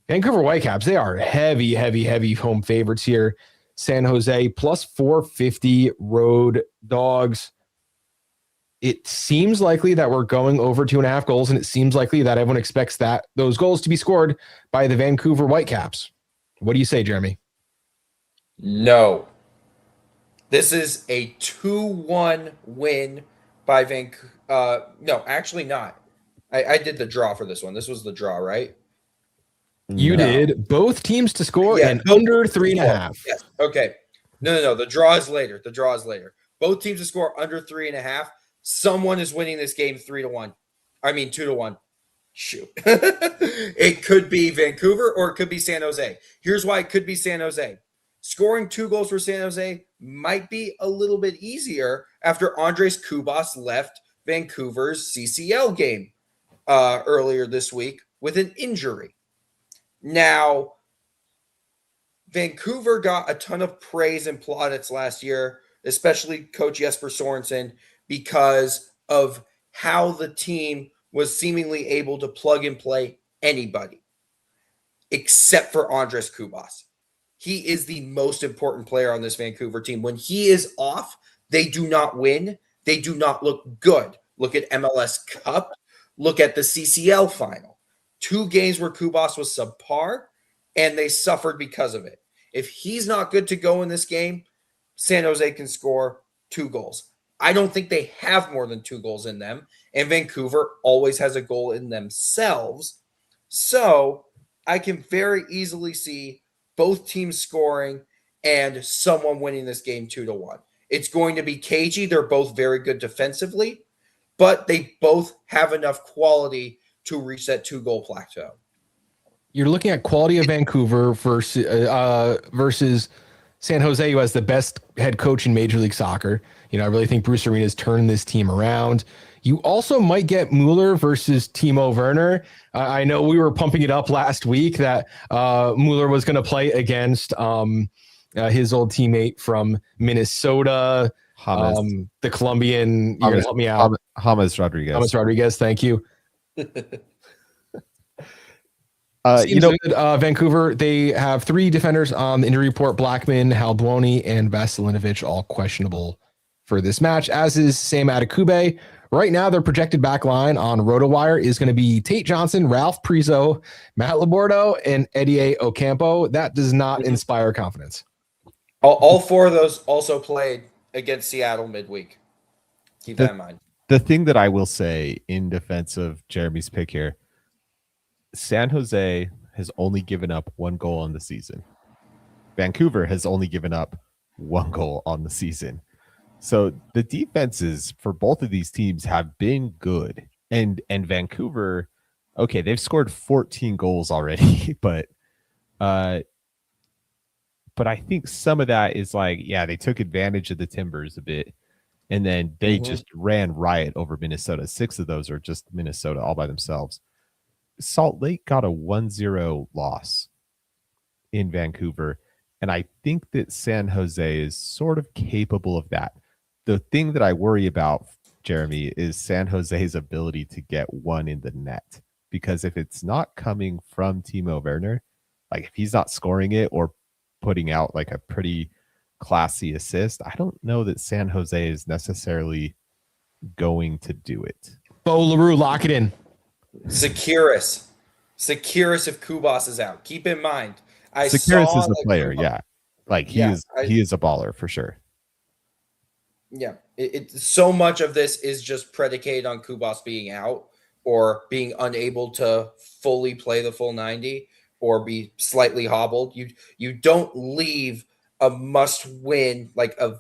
Vancouver Whitecaps, they are heavy home favorites here. San Jose plus 450 road dogs. It seems likely that we're going over 2.5 goals, and it seems likely that everyone expects that those goals to be scored by the Vancouver Whitecaps. What do you say, Jeremy? No. This is a 2-1 win by Vancouver. No, actually not. I did the draw for this one. This was the draw, right? You did. Both teams to score and under 3.5. Yes. Okay. No. The draw is later. Both teams to score under 3.5. Someone is winning this game 3-1. I mean 2-1. Shoot. It could be Vancouver or it could be San Jose. Here's why it could be San Jose. Scoring 2 goals for San Jose might be a little bit easier after Andres Kubas left Vancouver's CCL game earlier this week with an injury. Now, Vancouver got a ton of praise and plaudits last year, especially Coach Jesper Sorensen, because of how the team was seemingly able to plug and play anybody, except for Andres Kubas. He is the most important player on this Vancouver team. When he is off, they do not win. They do not look good. Look at MLS Cup. Look at the CCL final. 2 games where Kubas was subpar, and they suffered because of it. If he's not good to go in this game, San Jose can score 2 goals. I don't think they have more than 2 goals in them, and Vancouver always has a goal in themselves. So I can very easily see both teams scoring and someone winning this game 2-1. It's going to be cagey. They're both very good defensively, but they both have enough quality to reach that 2-goal plateau. You're looking at quality of Vancouver versus San Jose, who has the best head coach in Major League Soccer. I really think Bruce Arena's turned this team around. You also might get Mueller versus Timo Werner. I know we were pumping it up last week that Mueller was going to play against his old teammate from Minnesota, the Colombian. You're going to help me out. James Rodriguez. James Rodriguez, thank you. Vancouver, they have 3 defenders on the injury report: Blackman, Haldwoni, and Vasilinovic, all questionable for this match, as is Sam Adekube. Right now, their projected back line on RotoWire is going to be Tate Johnson, Ralph Priso, Matt Labordo, and Eddie Ocampo. That does not inspire confidence. All 4 of those also played against Seattle midweek. Keep that in mind. The thing that I will say in defense of Jeremy's pick here, San Jose has only given up 1 goal on the season. Vancouver has only given up 1 goal on the season. So the defenses for both of these teams have been good. And Vancouver, okay, they've scored 14 goals already, but I think some of that is they took advantage of the Timbers a bit. And then they just ran riot over Minnesota. 6 of those are just Minnesota all by themselves. Salt Lake got a 1-0 loss in Vancouver. And I think that San Jose is sort of capable of that. The thing that I worry about, Jeremy, is San Jose's ability to get one in the net. Because if it's not coming from Timo Werner, if he's not scoring it or putting out a pretty classy assist, I don't know that San Jose is necessarily going to do it. Bo LaRue, lock it in. Securus if Kubas is out. Keep in mind, Securus is the player, yeah. He is a baller for sure. Yeah, so much of this is just predicated on Kubas being out or being unable to fully play the full 90 or be slightly hobbled. You don't leave a must-win, like a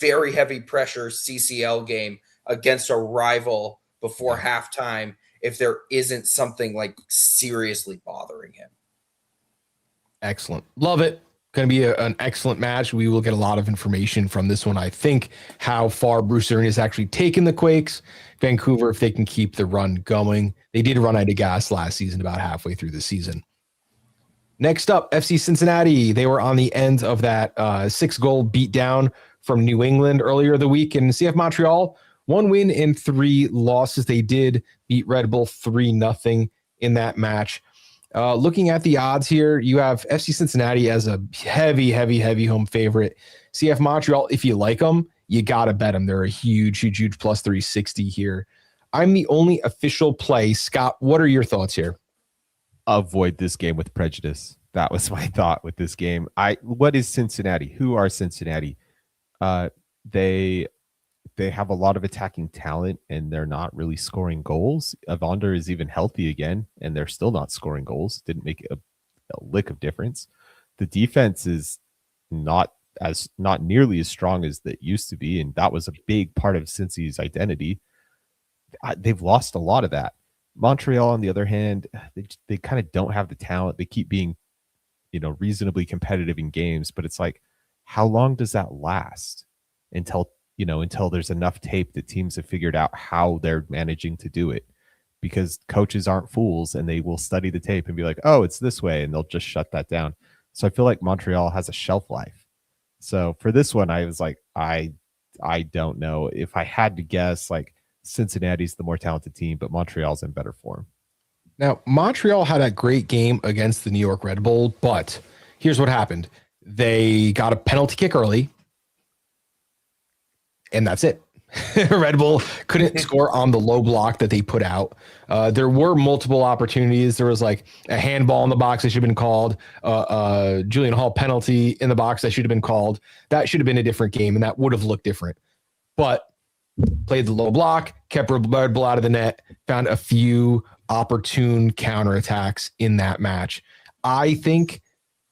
very heavy pressure CCL game against a rival before halftime if there isn't something like seriously bothering him. Excellent. Love it. Going to be an excellent match. We will get a lot of information from this one. I think how far Bruce Arena has actually taken the Quakes. Vancouver, if they can keep the run going. They did run out of gas last season about halfway through the season. Next up, FC Cincinnati. They were on the end of that 6-goal beatdown from New England earlier the week. And CF Montreal, 1 win and 3 losses. They did beat Red Bull 3-0 in that match. Looking at the odds here, you have FC Cincinnati as a heavy home favorite. CF Montreal, if you like them, you got to bet them. They're a huge plus 360 here. I'm the only official play. Scott, what are your thoughts here? Avoid this game with prejudice. That was my thought with this game. What is Cincinnati? Who are Cincinnati? They have a lot of attacking talent and they're not really scoring goals. Evander is even healthy again and they're still not scoring goals. Didn't make a lick of difference. The defense is not nearly as strong as it used to be, and that was a big part of Cincy's identity. They've lost a lot of that. Montreal, on the other hand, they kind of don't have the talent. They keep being, reasonably competitive in games, but it's like, how long does that last until there's enough tape that teams have figured out how they're managing to do it? Because coaches aren't fools and they will study the tape and be like, oh, it's this way, and they'll just shut that down. So I feel like Montreal has a shelf life. So for this one, I was like, I don't know. If I had to guess, like, Cincinnati's the more talented team, but Montreal's in better form. Now, Montreal had a great game against the New York Red Bull, but here's what happened. They got a penalty kick early, and that's it. Red Bull couldn't score on the low block that they put out. There were multiple opportunities. There was like a handball in the box that should have been called, Julian Hall penalty in the box that should have been called. That should have been a different game, and that would have looked different. But played the low block, kept Red Bull out of the net, found a few opportune counterattacks in that match. I think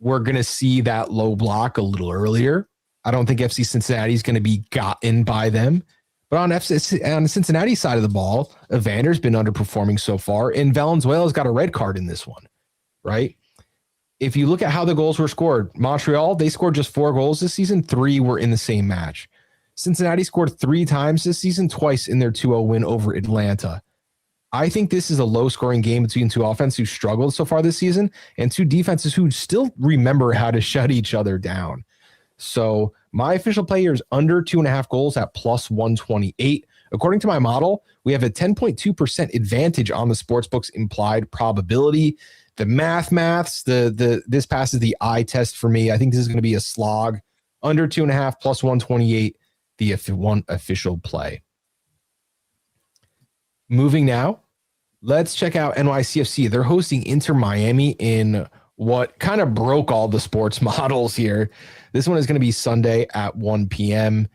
we're going to see that low block a little earlier. I don't think FC Cincinnati is going to be gotten by them. But on the Cincinnati side of the ball, Evander's been underperforming so far, and Valenzuela's got a red card in this one, right? If you look at how the goals were scored, Montreal, they scored just 4 goals this season. 3 were in the same match. Cincinnati scored 3 times this season, twice in their 2-0 win over Atlanta. I think this is a low-scoring game between 2 offenses who struggled so far this season and 2 defenses who still remember how to shut each other down. So my official play here is under 2.5 goals at plus 128. According to my model, we have a 10.2% advantage on the sportsbook's implied probability. The maths, this passes the eye test for me. I think this is going to be a slog. Under 2.5 plus 128, the one official play. Moving now, let's check out NYCFC. They're hosting Inter Miami in what kind of broke all the sports models here. This one is going to be Sunday at 1 p.m.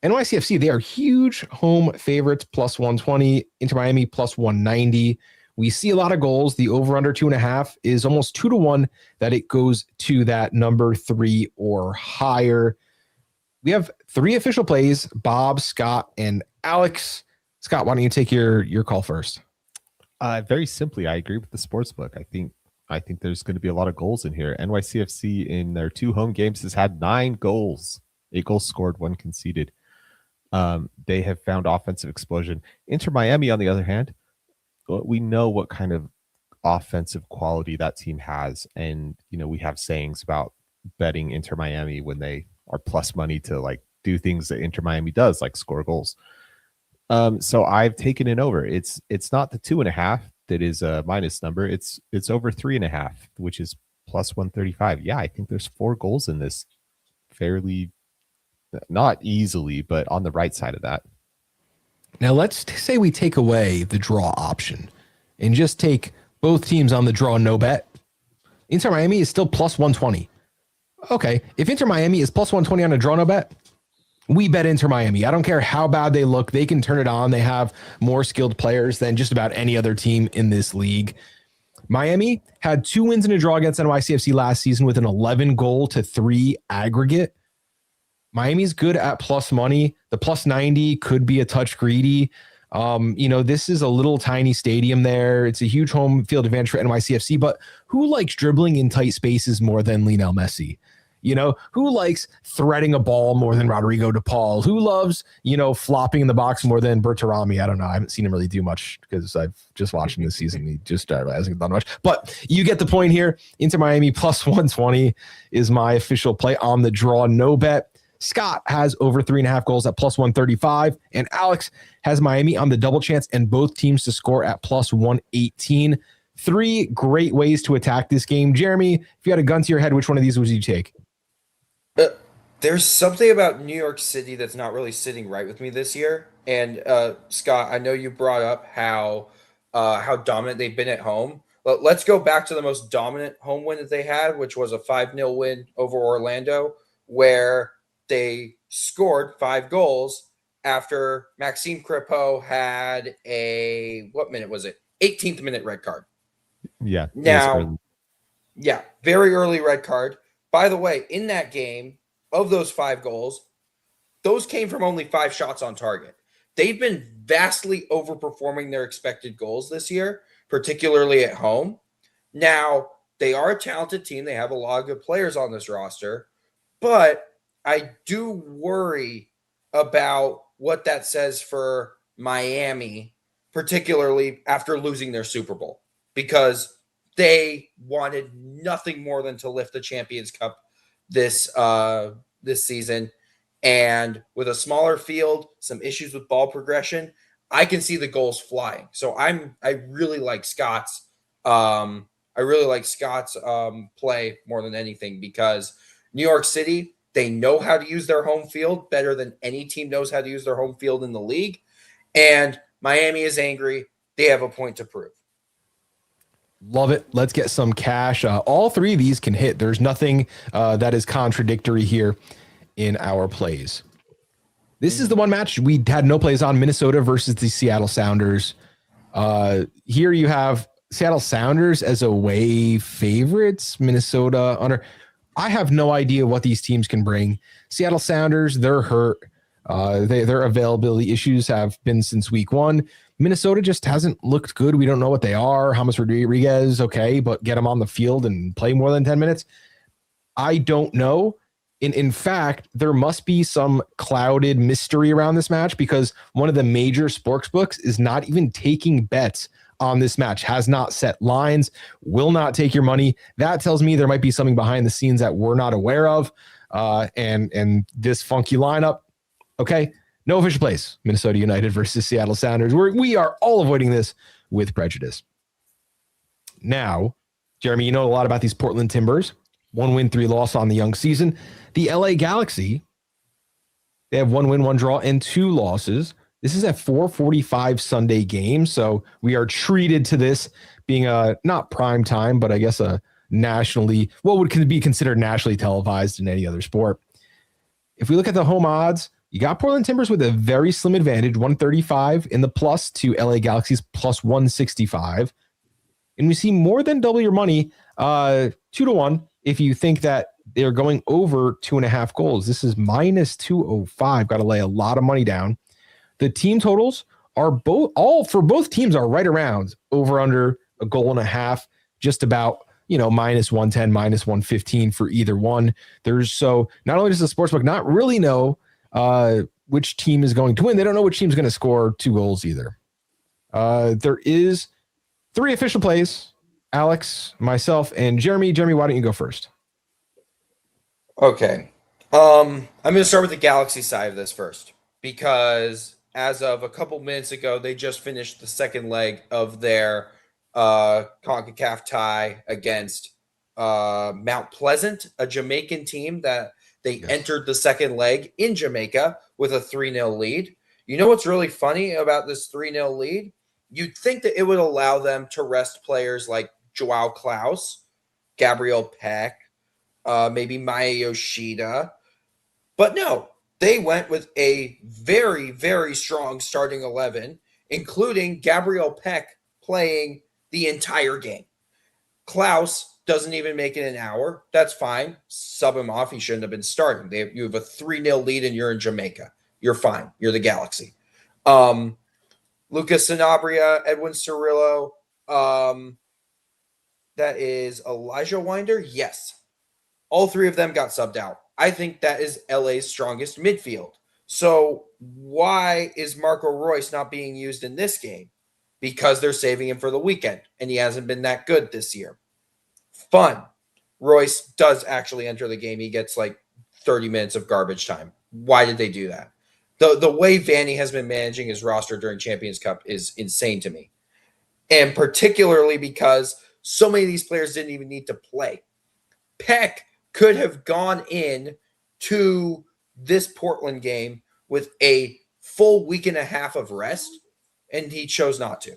NYCFC, they are huge home favorites, plus 120. Inter Miami, plus 190. We see a lot of goals. The over-under 2.5 is almost 2-1 that it goes to that number 3 or higher. We have 3 official plays, Bob, Scott, and Alex. Scott, why don't you take your call first? Very simply, I agree with the sportsbook. I think there's going to be a lot of goals in here. NYCFC in their 2 home games has had 9 goals, 8 goals scored, 1 conceded. They have found offensive explosion. Inter Miami, on the other hand, we know what kind of offensive quality that team has. And, we have sayings about betting Inter Miami when they are plus money to like do things that Inter Miami does, like score goals. So I've taken it over. It's not the 2.5 that is a minus number. It's over 3.5, which is plus 135. Yeah, I think there's 4 goals in this, fairly, not easily, but on the right side of that. Now let's say we take away the draw option and just take both teams on the draw no bet. Inter Miami is still plus 120. Okay, if Inter Miami is plus 120 on a draw no bet, We bet Inter Miami. I don't care how bad they look. They can turn it on. They have more skilled players than just about any other team in this league. Miami had 2 wins and a draw against NYCFC last season with an 11-goal-3 aggregate. Miami's good at plus money. The plus 90 could be a touch greedy. This is a little tiny stadium there. It's a huge home field advantage for NYCFC, but who likes dribbling in tight spaces more than Lionel Messi? Who likes threading a ball more than Rodrigo de Paul? Who loves, flopping in the box more than Bertarami? I don't know. I haven't seen him really do much because I've just watched him this season. He just hasn't done much. But you get the point here. Inter Miami plus 120 is my official play on the draw. No bet. Scott has over 3.5 goals at plus 135, and Alex has Miami on the double chance and both teams to score at plus 118. 3 great ways to attack this game. Jeremy, if you had a gun to your head, which one of these would you take? There's something about New York City that's not really sitting right with me this year. And Scott, I know you brought up how dominant they've been at home. But let's go back to the most dominant home win that they had, which was a 5-0 win over Orlando, where they scored 5 goals after Maxime Crepeau had what minute was it? 18th minute red card. Yeah. Now, very early red card. By the way, in that game, of those 5 goals, those came from only 5 shots on target. They've been vastly overperforming their expected goals this year, particularly at home. Now, they are a talented team. They have a lot of good players on this roster, but I do worry about what that says for Miami, particularly after losing their Super Bowl, because they wanted nothing more than to lift the Champions Cup this season. And with a smaller field, some issues with ball progression, I can see the goals flying. So I really like Scott's play more than anything, because New York City, they know how to use their home field better than any team knows how to use their home field in the league. And Miami is angry. They have a point to prove. Love it. Let's get some cash. All 3 of these can hit. There's nothing that is contradictory here in our plays. This is the one match we had no plays on: Minnesota versus the Seattle Sounders. Here you have Seattle Sounders as away favorites, Minnesota under. I have no idea what these teams can bring. Seattle Sounders, they're hurt. Their availability issues have been since week 1. Minnesota just hasn't looked good. We don't know what they are. James Rodriguez, okay, but get him on the field and play more than 10 minutes. I don't know. In fact, there must be some clouded mystery around this match, because one of the major sportsbooks is not even taking bets on this match, has not set lines, will not take your money. That tells me there might be something behind the scenes that we're not aware of. And this funky lineup, okay, no official plays. Minnesota United versus Seattle Sounders. We are all avoiding this with prejudice. Now, Jeremy, you know a lot about these Portland Timbers. 1 win, 3 loss on the young season. The LA Galaxy, they have 1 win, 1 draw, and 2 losses. This is a 4:45 Sunday game, so we are treated to this being a not prime time, but I guess a nationally, what would be considered nationally televised in any other sport. If we look at the home odds, you got Portland Timbers with a very slim advantage, 135 in the plus to LA Galaxy's plus 165. And we see more than double your money, 2-1, if you think that they're going over 2.5 goals. This is minus 205. Got to lay a lot of money down. The team totals are both teams are right around over under a goal and a half, just about, minus 110, minus 115 for either one. So not only does the sportsbook not really know which team is going to win, they don't know which team's going to score 2 goals either. There is 3 official plays: Alex, myself, and Jeremy. Jeremy, why don't you go first? Okay. I'm going to start with the Galaxy side of this first, because as of a couple minutes ago, they just finished the second leg of their CONCACAF tie against Mount Pleasant, a Jamaican team that they entered the second leg in Jamaica with a 3-0 lead. You know what's really funny about this 3-0 lead? You'd think that it would allow them to rest players like Joao Klaus, Gabriel Peck, maybe Maya Yoshida. But no, they went with a very, very strong starting 11, including Gabriel Peck playing the entire game. Klaus doesn't even make it an hour. That's fine. Sub him off. He shouldn't have been starting. You have a 3-0 lead and you're in Jamaica. You're fine. You're the Galaxy. Lucas Sanabria, Edwin Cirillo. That is Elijah Winder. Yes. All three of them got subbed out. I think that is LA's strongest midfield. So why is Marco Royce not being used in this game? Because they're saving him for the weekend, and he hasn't been that good this year. Fun. Royce does actually enter the game. He gets like 30 minutes of garbage time. Why did they do that? The way Vanny has been managing his roster during Champions Cup is insane to me. And particularly because so many of these players didn't even need to play. Peck could have gone in to this Portland game with a full week and a half of rest, and he chose not to.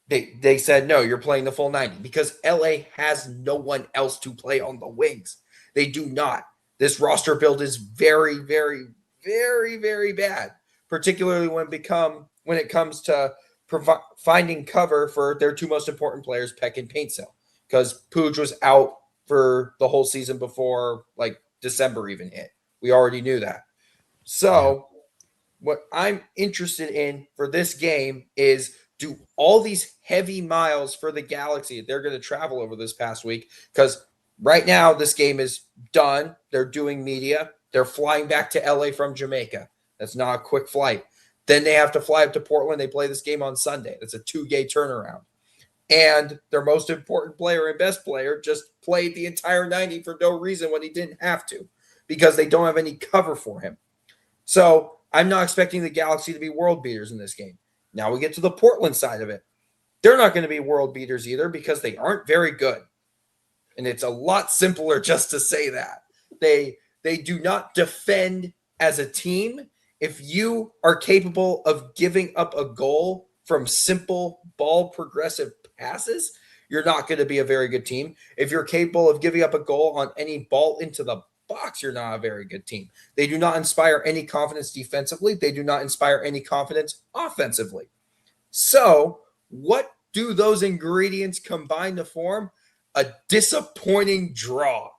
They said, no, you're playing the full 90 because LA has no one else to play on the wings. They do not. This roster build is very, very, very, very bad, particularly when it comes to finding cover for their two most important players, Peck and Paintcell, because Pooj was out for the whole season before like December even hit. We already knew that. So what I'm interested in for this game is, do all these heavy miles for the Galaxy they're going to travel over this past week, because right now this game is done. They're doing media. They're flying back to LA from Jamaica. That's not a quick flight. Then they have to fly up to Portland. They play this game on Sunday. That's a 2-day turnaround. And their most important player and best player just played the entire 90 for no reason when he didn't have to, because they don't have any cover for him. So I'm not expecting the Galaxy to be world beaters in this game. Now we get to the Portland side of it. They're not going to be world beaters either because they aren't very good. And it's a lot simpler just to say that. They do not defend as a team. If you are capable of giving up a goal from simple ball progressive passes, you're not going to be a very good team. If you're capable of giving up a goal on any ball into the box, you're not a very good team. They do not inspire any confidence defensively. They do not inspire any confidence offensively. So what do those ingredients combine to form? A disappointing draw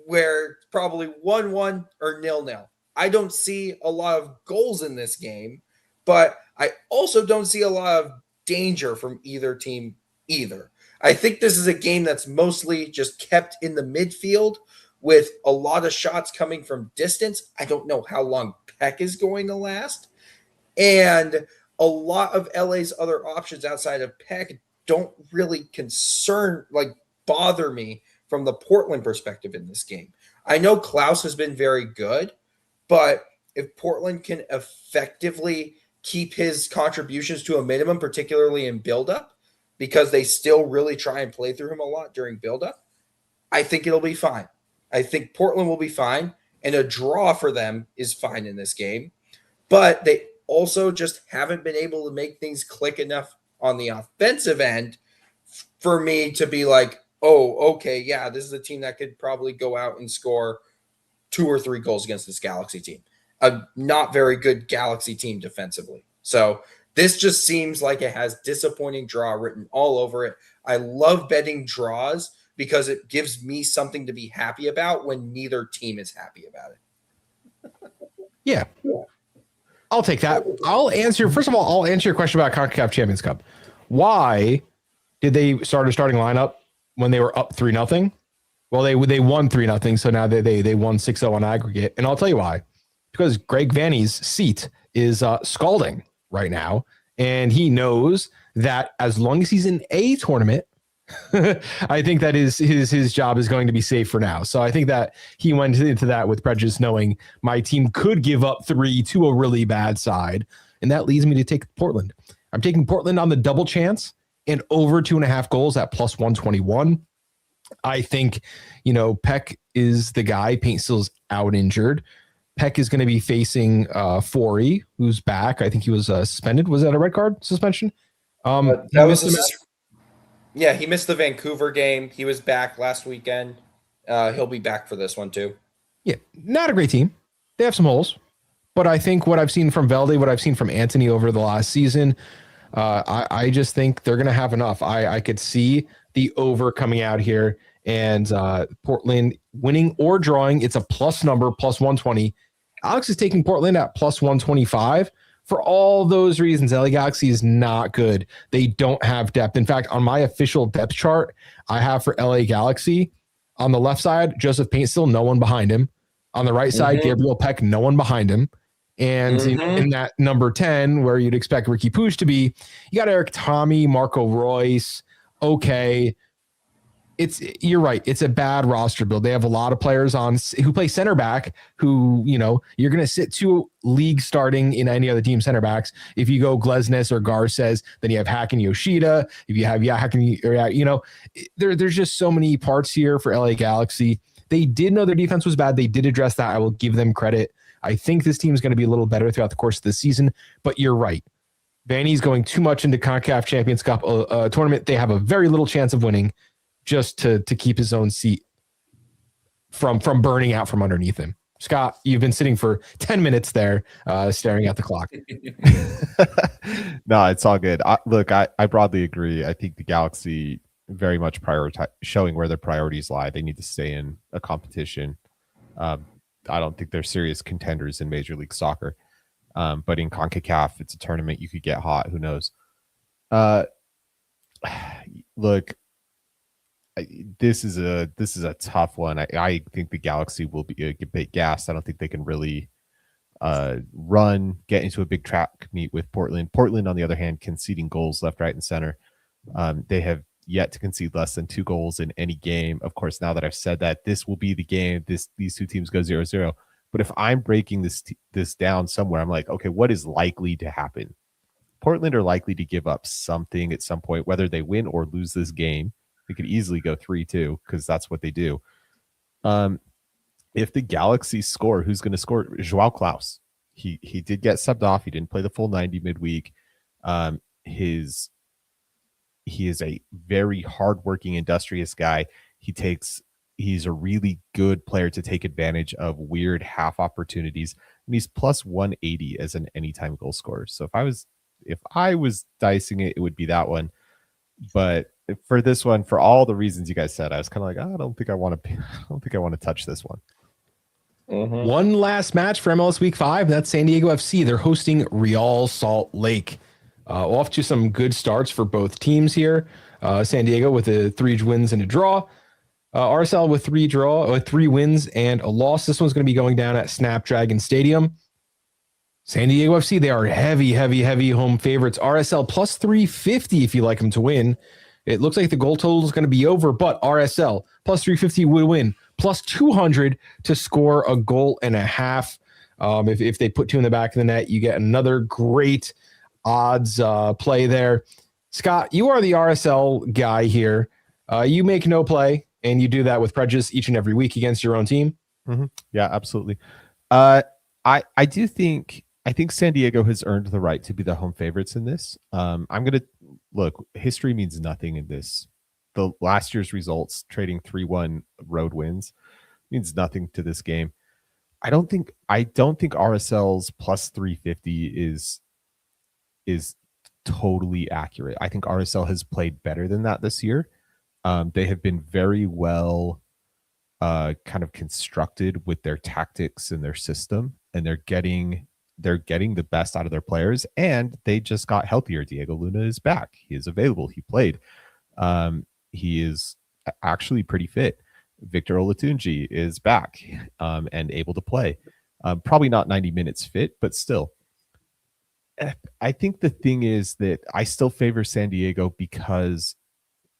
where it's probably 1-1 or 0-0. I don't see a lot of goals in this game, but I also don't see a lot of danger from either team either. I think this is a game that's mostly just kept in the midfield with a lot of shots coming from distance. I don't know how long Peck is going to last. And a lot of LA's other options outside of Peck don't really bother me from the Portland perspective in this game. I know Klaus has been very good, but if Portland can effectively keep his contributions to a minimum, particularly in buildup, because they still really try and play through him a lot during buildup, I think it'll be fine. I think Portland will be fine, and a draw for them is fine in this game. But they also just haven't been able to make things click enough on the offensive end for me to be like, oh, okay, yeah, this is a team that could probably go out and score 2 or 3 goals against this Galaxy team. A not very good Galaxy team defensively. So this just seems like it has disappointing draw written all over it. I love betting draws because it gives me something to be happy about when neither team is happy about it. Yeah. I'll take that. First of all, I'll answer your question about CONCACAF Champions Cup. Why did they start a starting lineup when they were up 3-0? Well, they won 3-0, so now they won 6-0 on aggregate. And I'll tell you why. Because Greg Vanny's seat is scalding right now, and he knows that as long as he's in a tournament, I think that his job is going to be safe for now. So I think that he went into that with prejudice, knowing my team could give up 3 to a really bad side, and that leads me to take Portland. I'm taking Portland on the double chance and over 2.5 goals at plus 121. I think, Peck is the guy. Paintstill's out injured. Peck is going to be facing Forey, who's back. I think he was suspended. Was that a red card suspension? Yeah, he missed the Vancouver game. He was back last weekend. He'll be back for this one too. Yeah, not a great team. They have some holes, but I think what I've seen from Velde, what I've seen from Anthony over the last season, I just think they're going to have enough. I could see the over coming out here and Portland winning or drawing. It's a plus number, plus 120. Alex is taking Portland at plus 125. For all those reasons, LA Galaxy is not good. They don't have depth. In fact, on my official depth chart, I have for LA Galaxy, on the left side, Joseph Paintstill, no one behind him. On the right side, Gabriel Peck, no one behind him. And in that number 10, where you'd expect Ricky Puig to be, you got Eric Tommy, Marco Royce. Okay. You're right. It's a bad roster build. They have a lot of players on who play center back who, you're going to sit two league starting in any other team center backs. If you go Glesnes or Garces, then you have Hacken Yoshida. If you have Hacken, there's just so many parts here for LA Galaxy. They did know their defense was bad. They did address that. I will give them credit. I think this team is going to be a little better throughout the course of the season, but you're right. Vanny's going too much into CONCACAF Champions Cup tournament. They have a very little chance of winning, just to keep his own seat from burning out from underneath him. Scott, you've been sitting for 10 minutes there staring at the clock. No, it's all good. I broadly agree. I think the Galaxy very much showing where their priorities lie. They need to stay in a competition. I don't think they're serious contenders in Major League Soccer. But in CONCACAF, it's a tournament. You could get hot. Who knows? Look, this is a tough one. I think the Galaxy will be a bit gassed. I don't think they can really get into a big track meet with Portland. Portland, on the other hand, conceding goals left, right, and center. They have yet to concede less than 2 goals in any game. Of course, now that I've said that, this will be the game. These two teams go 0-0. But if I'm breaking this down somewhere, I'm like, okay, what is likely to happen? Portland are likely to give up something at some point, whether they win or lose this game. They could easily go 3-2 because that's what they do. If the Galaxy score, who's going to score? Joao Klaus. He did get subbed off. He didn't play the full 90 midweek. He is a very hardworking, industrious guy. He's a really good player to take advantage of weird half opportunities, and he's plus 180 as an anytime goal scorer. So if I was dicing it, it would be that one. But for this one, for all the reasons you guys said, I was kind of like, I don't think I want to touch this one. One last match for MLS Week 5. That's San Diego FC. They're hosting Real Salt Lake. Off to some good starts for both teams here. San Diego with 3 wins and a draw. RSL with 3 wins and a loss. This one's going to be going down at Snapdragon Stadium. San Diego FC, they are heavy home favorites. RSL plus 350 if you like them to win. It looks like the goal total is going to be over, but RSL plus 350 would win. Plus 200 to score a goal and a half. If they put 2 in the back of the net, you get another great odds play there. Scott, you are the RSL guy here. You make no play, and you do that with prejudice each and every week against your own team. Yeah, absolutely. I think San Diego has earned the right to be the home favorites in this. I'm going to look, history means nothing in this. The last year's results, trading 3-1 road wins, means nothing to this game. I don't think RSL's plus 350 is totally accurate. I think RSL has played better than that this year. They have been very well kind of constructed with their tactics and their system, and they're getting the best out of their players, and they just got healthier. Diego Luna is back. He is available. He played. He is actually pretty fit. Victor Olatunji is back and able to play. Probably not 90 minutes fit, but still. I think the thing is that I still favor San Diego because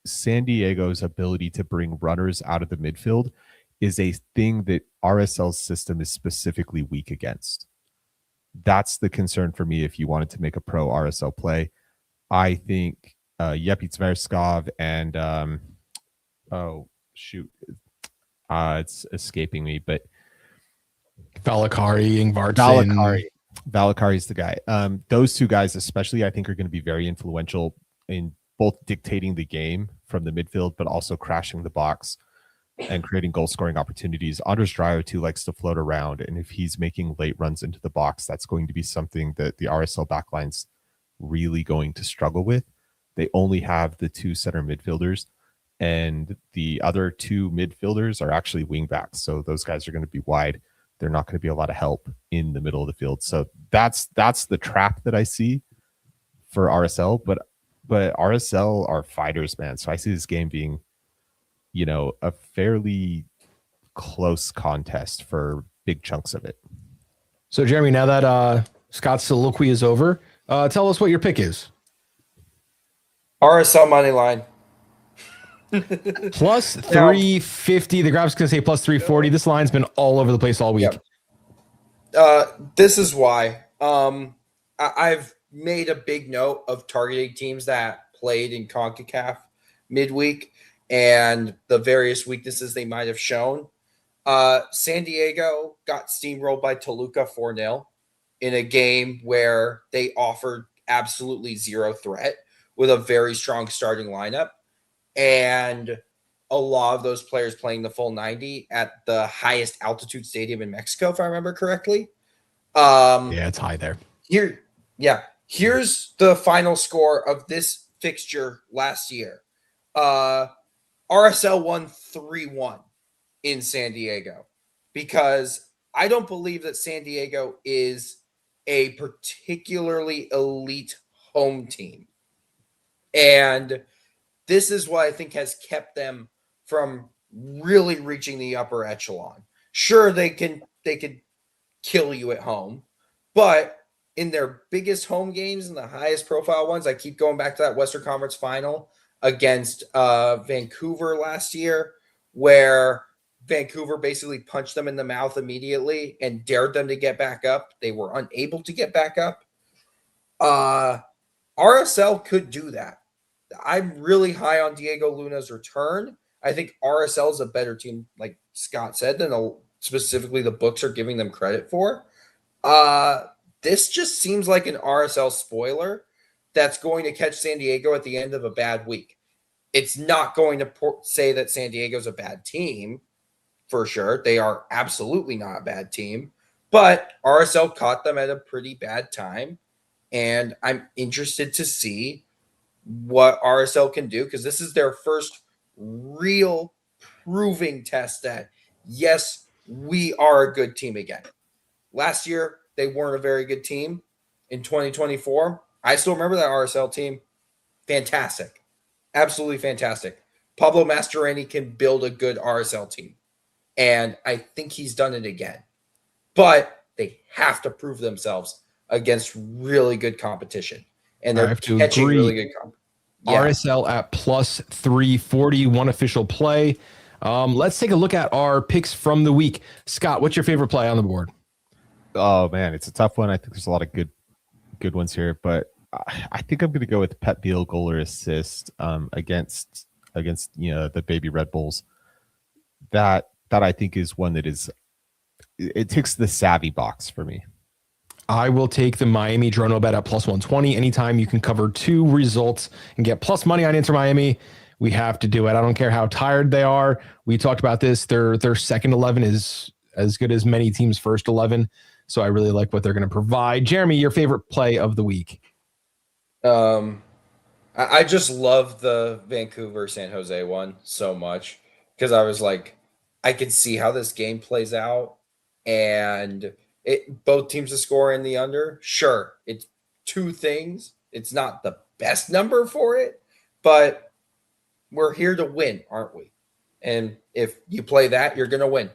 San Diego's ability to bring runners out of the midfield is a thing that RSL's system is specifically weak against. That's the concern for me if you wanted to make a pro RSL play. I think Jeppe Tverskov and it's escaping me, but Valakari, Ingvarsson. Valakari is the guy. Those 2 guys especially, I think, are going to be very influential in both dictating the game from the midfield, but also crashing the box. and creating goal scoring opportunities. Anders Dreyer too likes to float around, and if he's making late runs into the box, that's going to be something that the RSL backline's really going to struggle with. They only have the 2 center midfielders, and the other 2 midfielders are actually wing backs. So those guys are going to be wide. They're not going to be a lot of help in the middle of the field. So that's the trap that I see for RSL. But RSL are fighters, man. So I see this game being, a fairly close contest for big chunks of it. So Jeremy, now that Scott's soliloquy is over, tell us what your pick is. RSL money line. Plus 350. The graph's going to say plus 340. This line's been all over the place all week. This is why. I've made a big note of targeting teams that played in CONCACAF midweek and the various weaknesses they might have shown. San Diego got steamrolled by Toluca 4-0 in a game where they offered absolutely zero threat with a very strong starting lineup. And a lot of those players playing the full 90 at the highest altitude stadium in Mexico, if I remember correctly. Yeah, it's high there. Here's the final score of this fixture last year. RSL won 3-1 in San Diego because I don't believe that San Diego is a particularly elite home team. And this is what I think has kept them from really reaching the upper echelon. Sure, they can kill you at home, but in their biggest home games and the highest profile ones, I keep going back to that Western Conference final against Vancouver last year, where Vancouver basically punched them in the mouth immediately and dared them to get back up. They were unable to get back up. RSL could do that. I'm really high on Diego Luna's return. I think RSL is a better team, like Scott said, than specifically the books are giving them credit for. This just seems like an RSL spoiler that's going to catch San Diego at the end of a bad week. It's not going to say that San Diego's a bad team, for sure. They are absolutely not a bad team, but RSL caught them at a pretty bad time, and I'm interested to see what RSL can do because this is their first real proving test that, yes, we are a good team again. Last year, they weren't a very good team. In 2024, I still remember that RSL team. Fantastic. Absolutely fantastic. Pablo Mastroeni can build a good RSL team, and I think he's done it again. But they have to prove themselves against really good competition. And they're catching really good competition. RSL at plus 340, one official play. Let's take a look at our picks from the week. Scott, what's your favorite play on the board? Oh man, it's a tough one. I think there's a lot of good ones here, but I think I'm going to go with Pep Biel goal or assist against the baby Red Bulls. That I think is one that it ticks the savvy box for me. I will take the Miami Drono bet at plus 120. Anytime you can cover 2 results and get plus money on Inter Miami, we have to do it. I don't care how tired they are. We talked about this. Their second 11 is as good as many teams' first 11. So I really like what they're going to provide. Jeremy, your favorite play of the week? I just love the Vancouver San Jose one so much because I was like, I could see how this game plays out, and both teams to score in the under. Sure, it's 2 things. It's not the best number for it, but we're here to win, aren't we? And if you play that, you're going to win.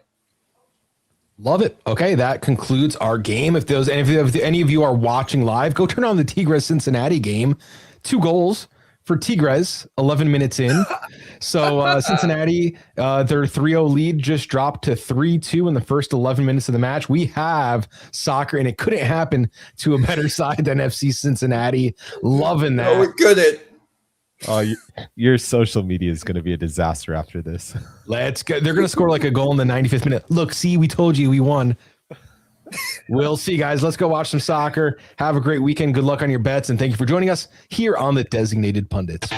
Love it. Okay, that concludes our game. If any of you are watching live, go turn on the Tigres Cincinnati game. 2 goals for Tigres 11 minutes in. So Cincinnati, their 3-0 lead just dropped to 3-2 in the first 11 minutes of the match. We have soccer, and it couldn't happen to a better side than FC Cincinnati. Loving that. No, it couldn't. Oh, your social media is going to be a disaster after this. Let's go. They're going to score like a goal in the 95th minute. Look, see, we told you we won. We'll see, guys. Let's go watch some soccer. Have a great weekend. Good luck on your bets, and thank you for joining us here on the Designated Pundits.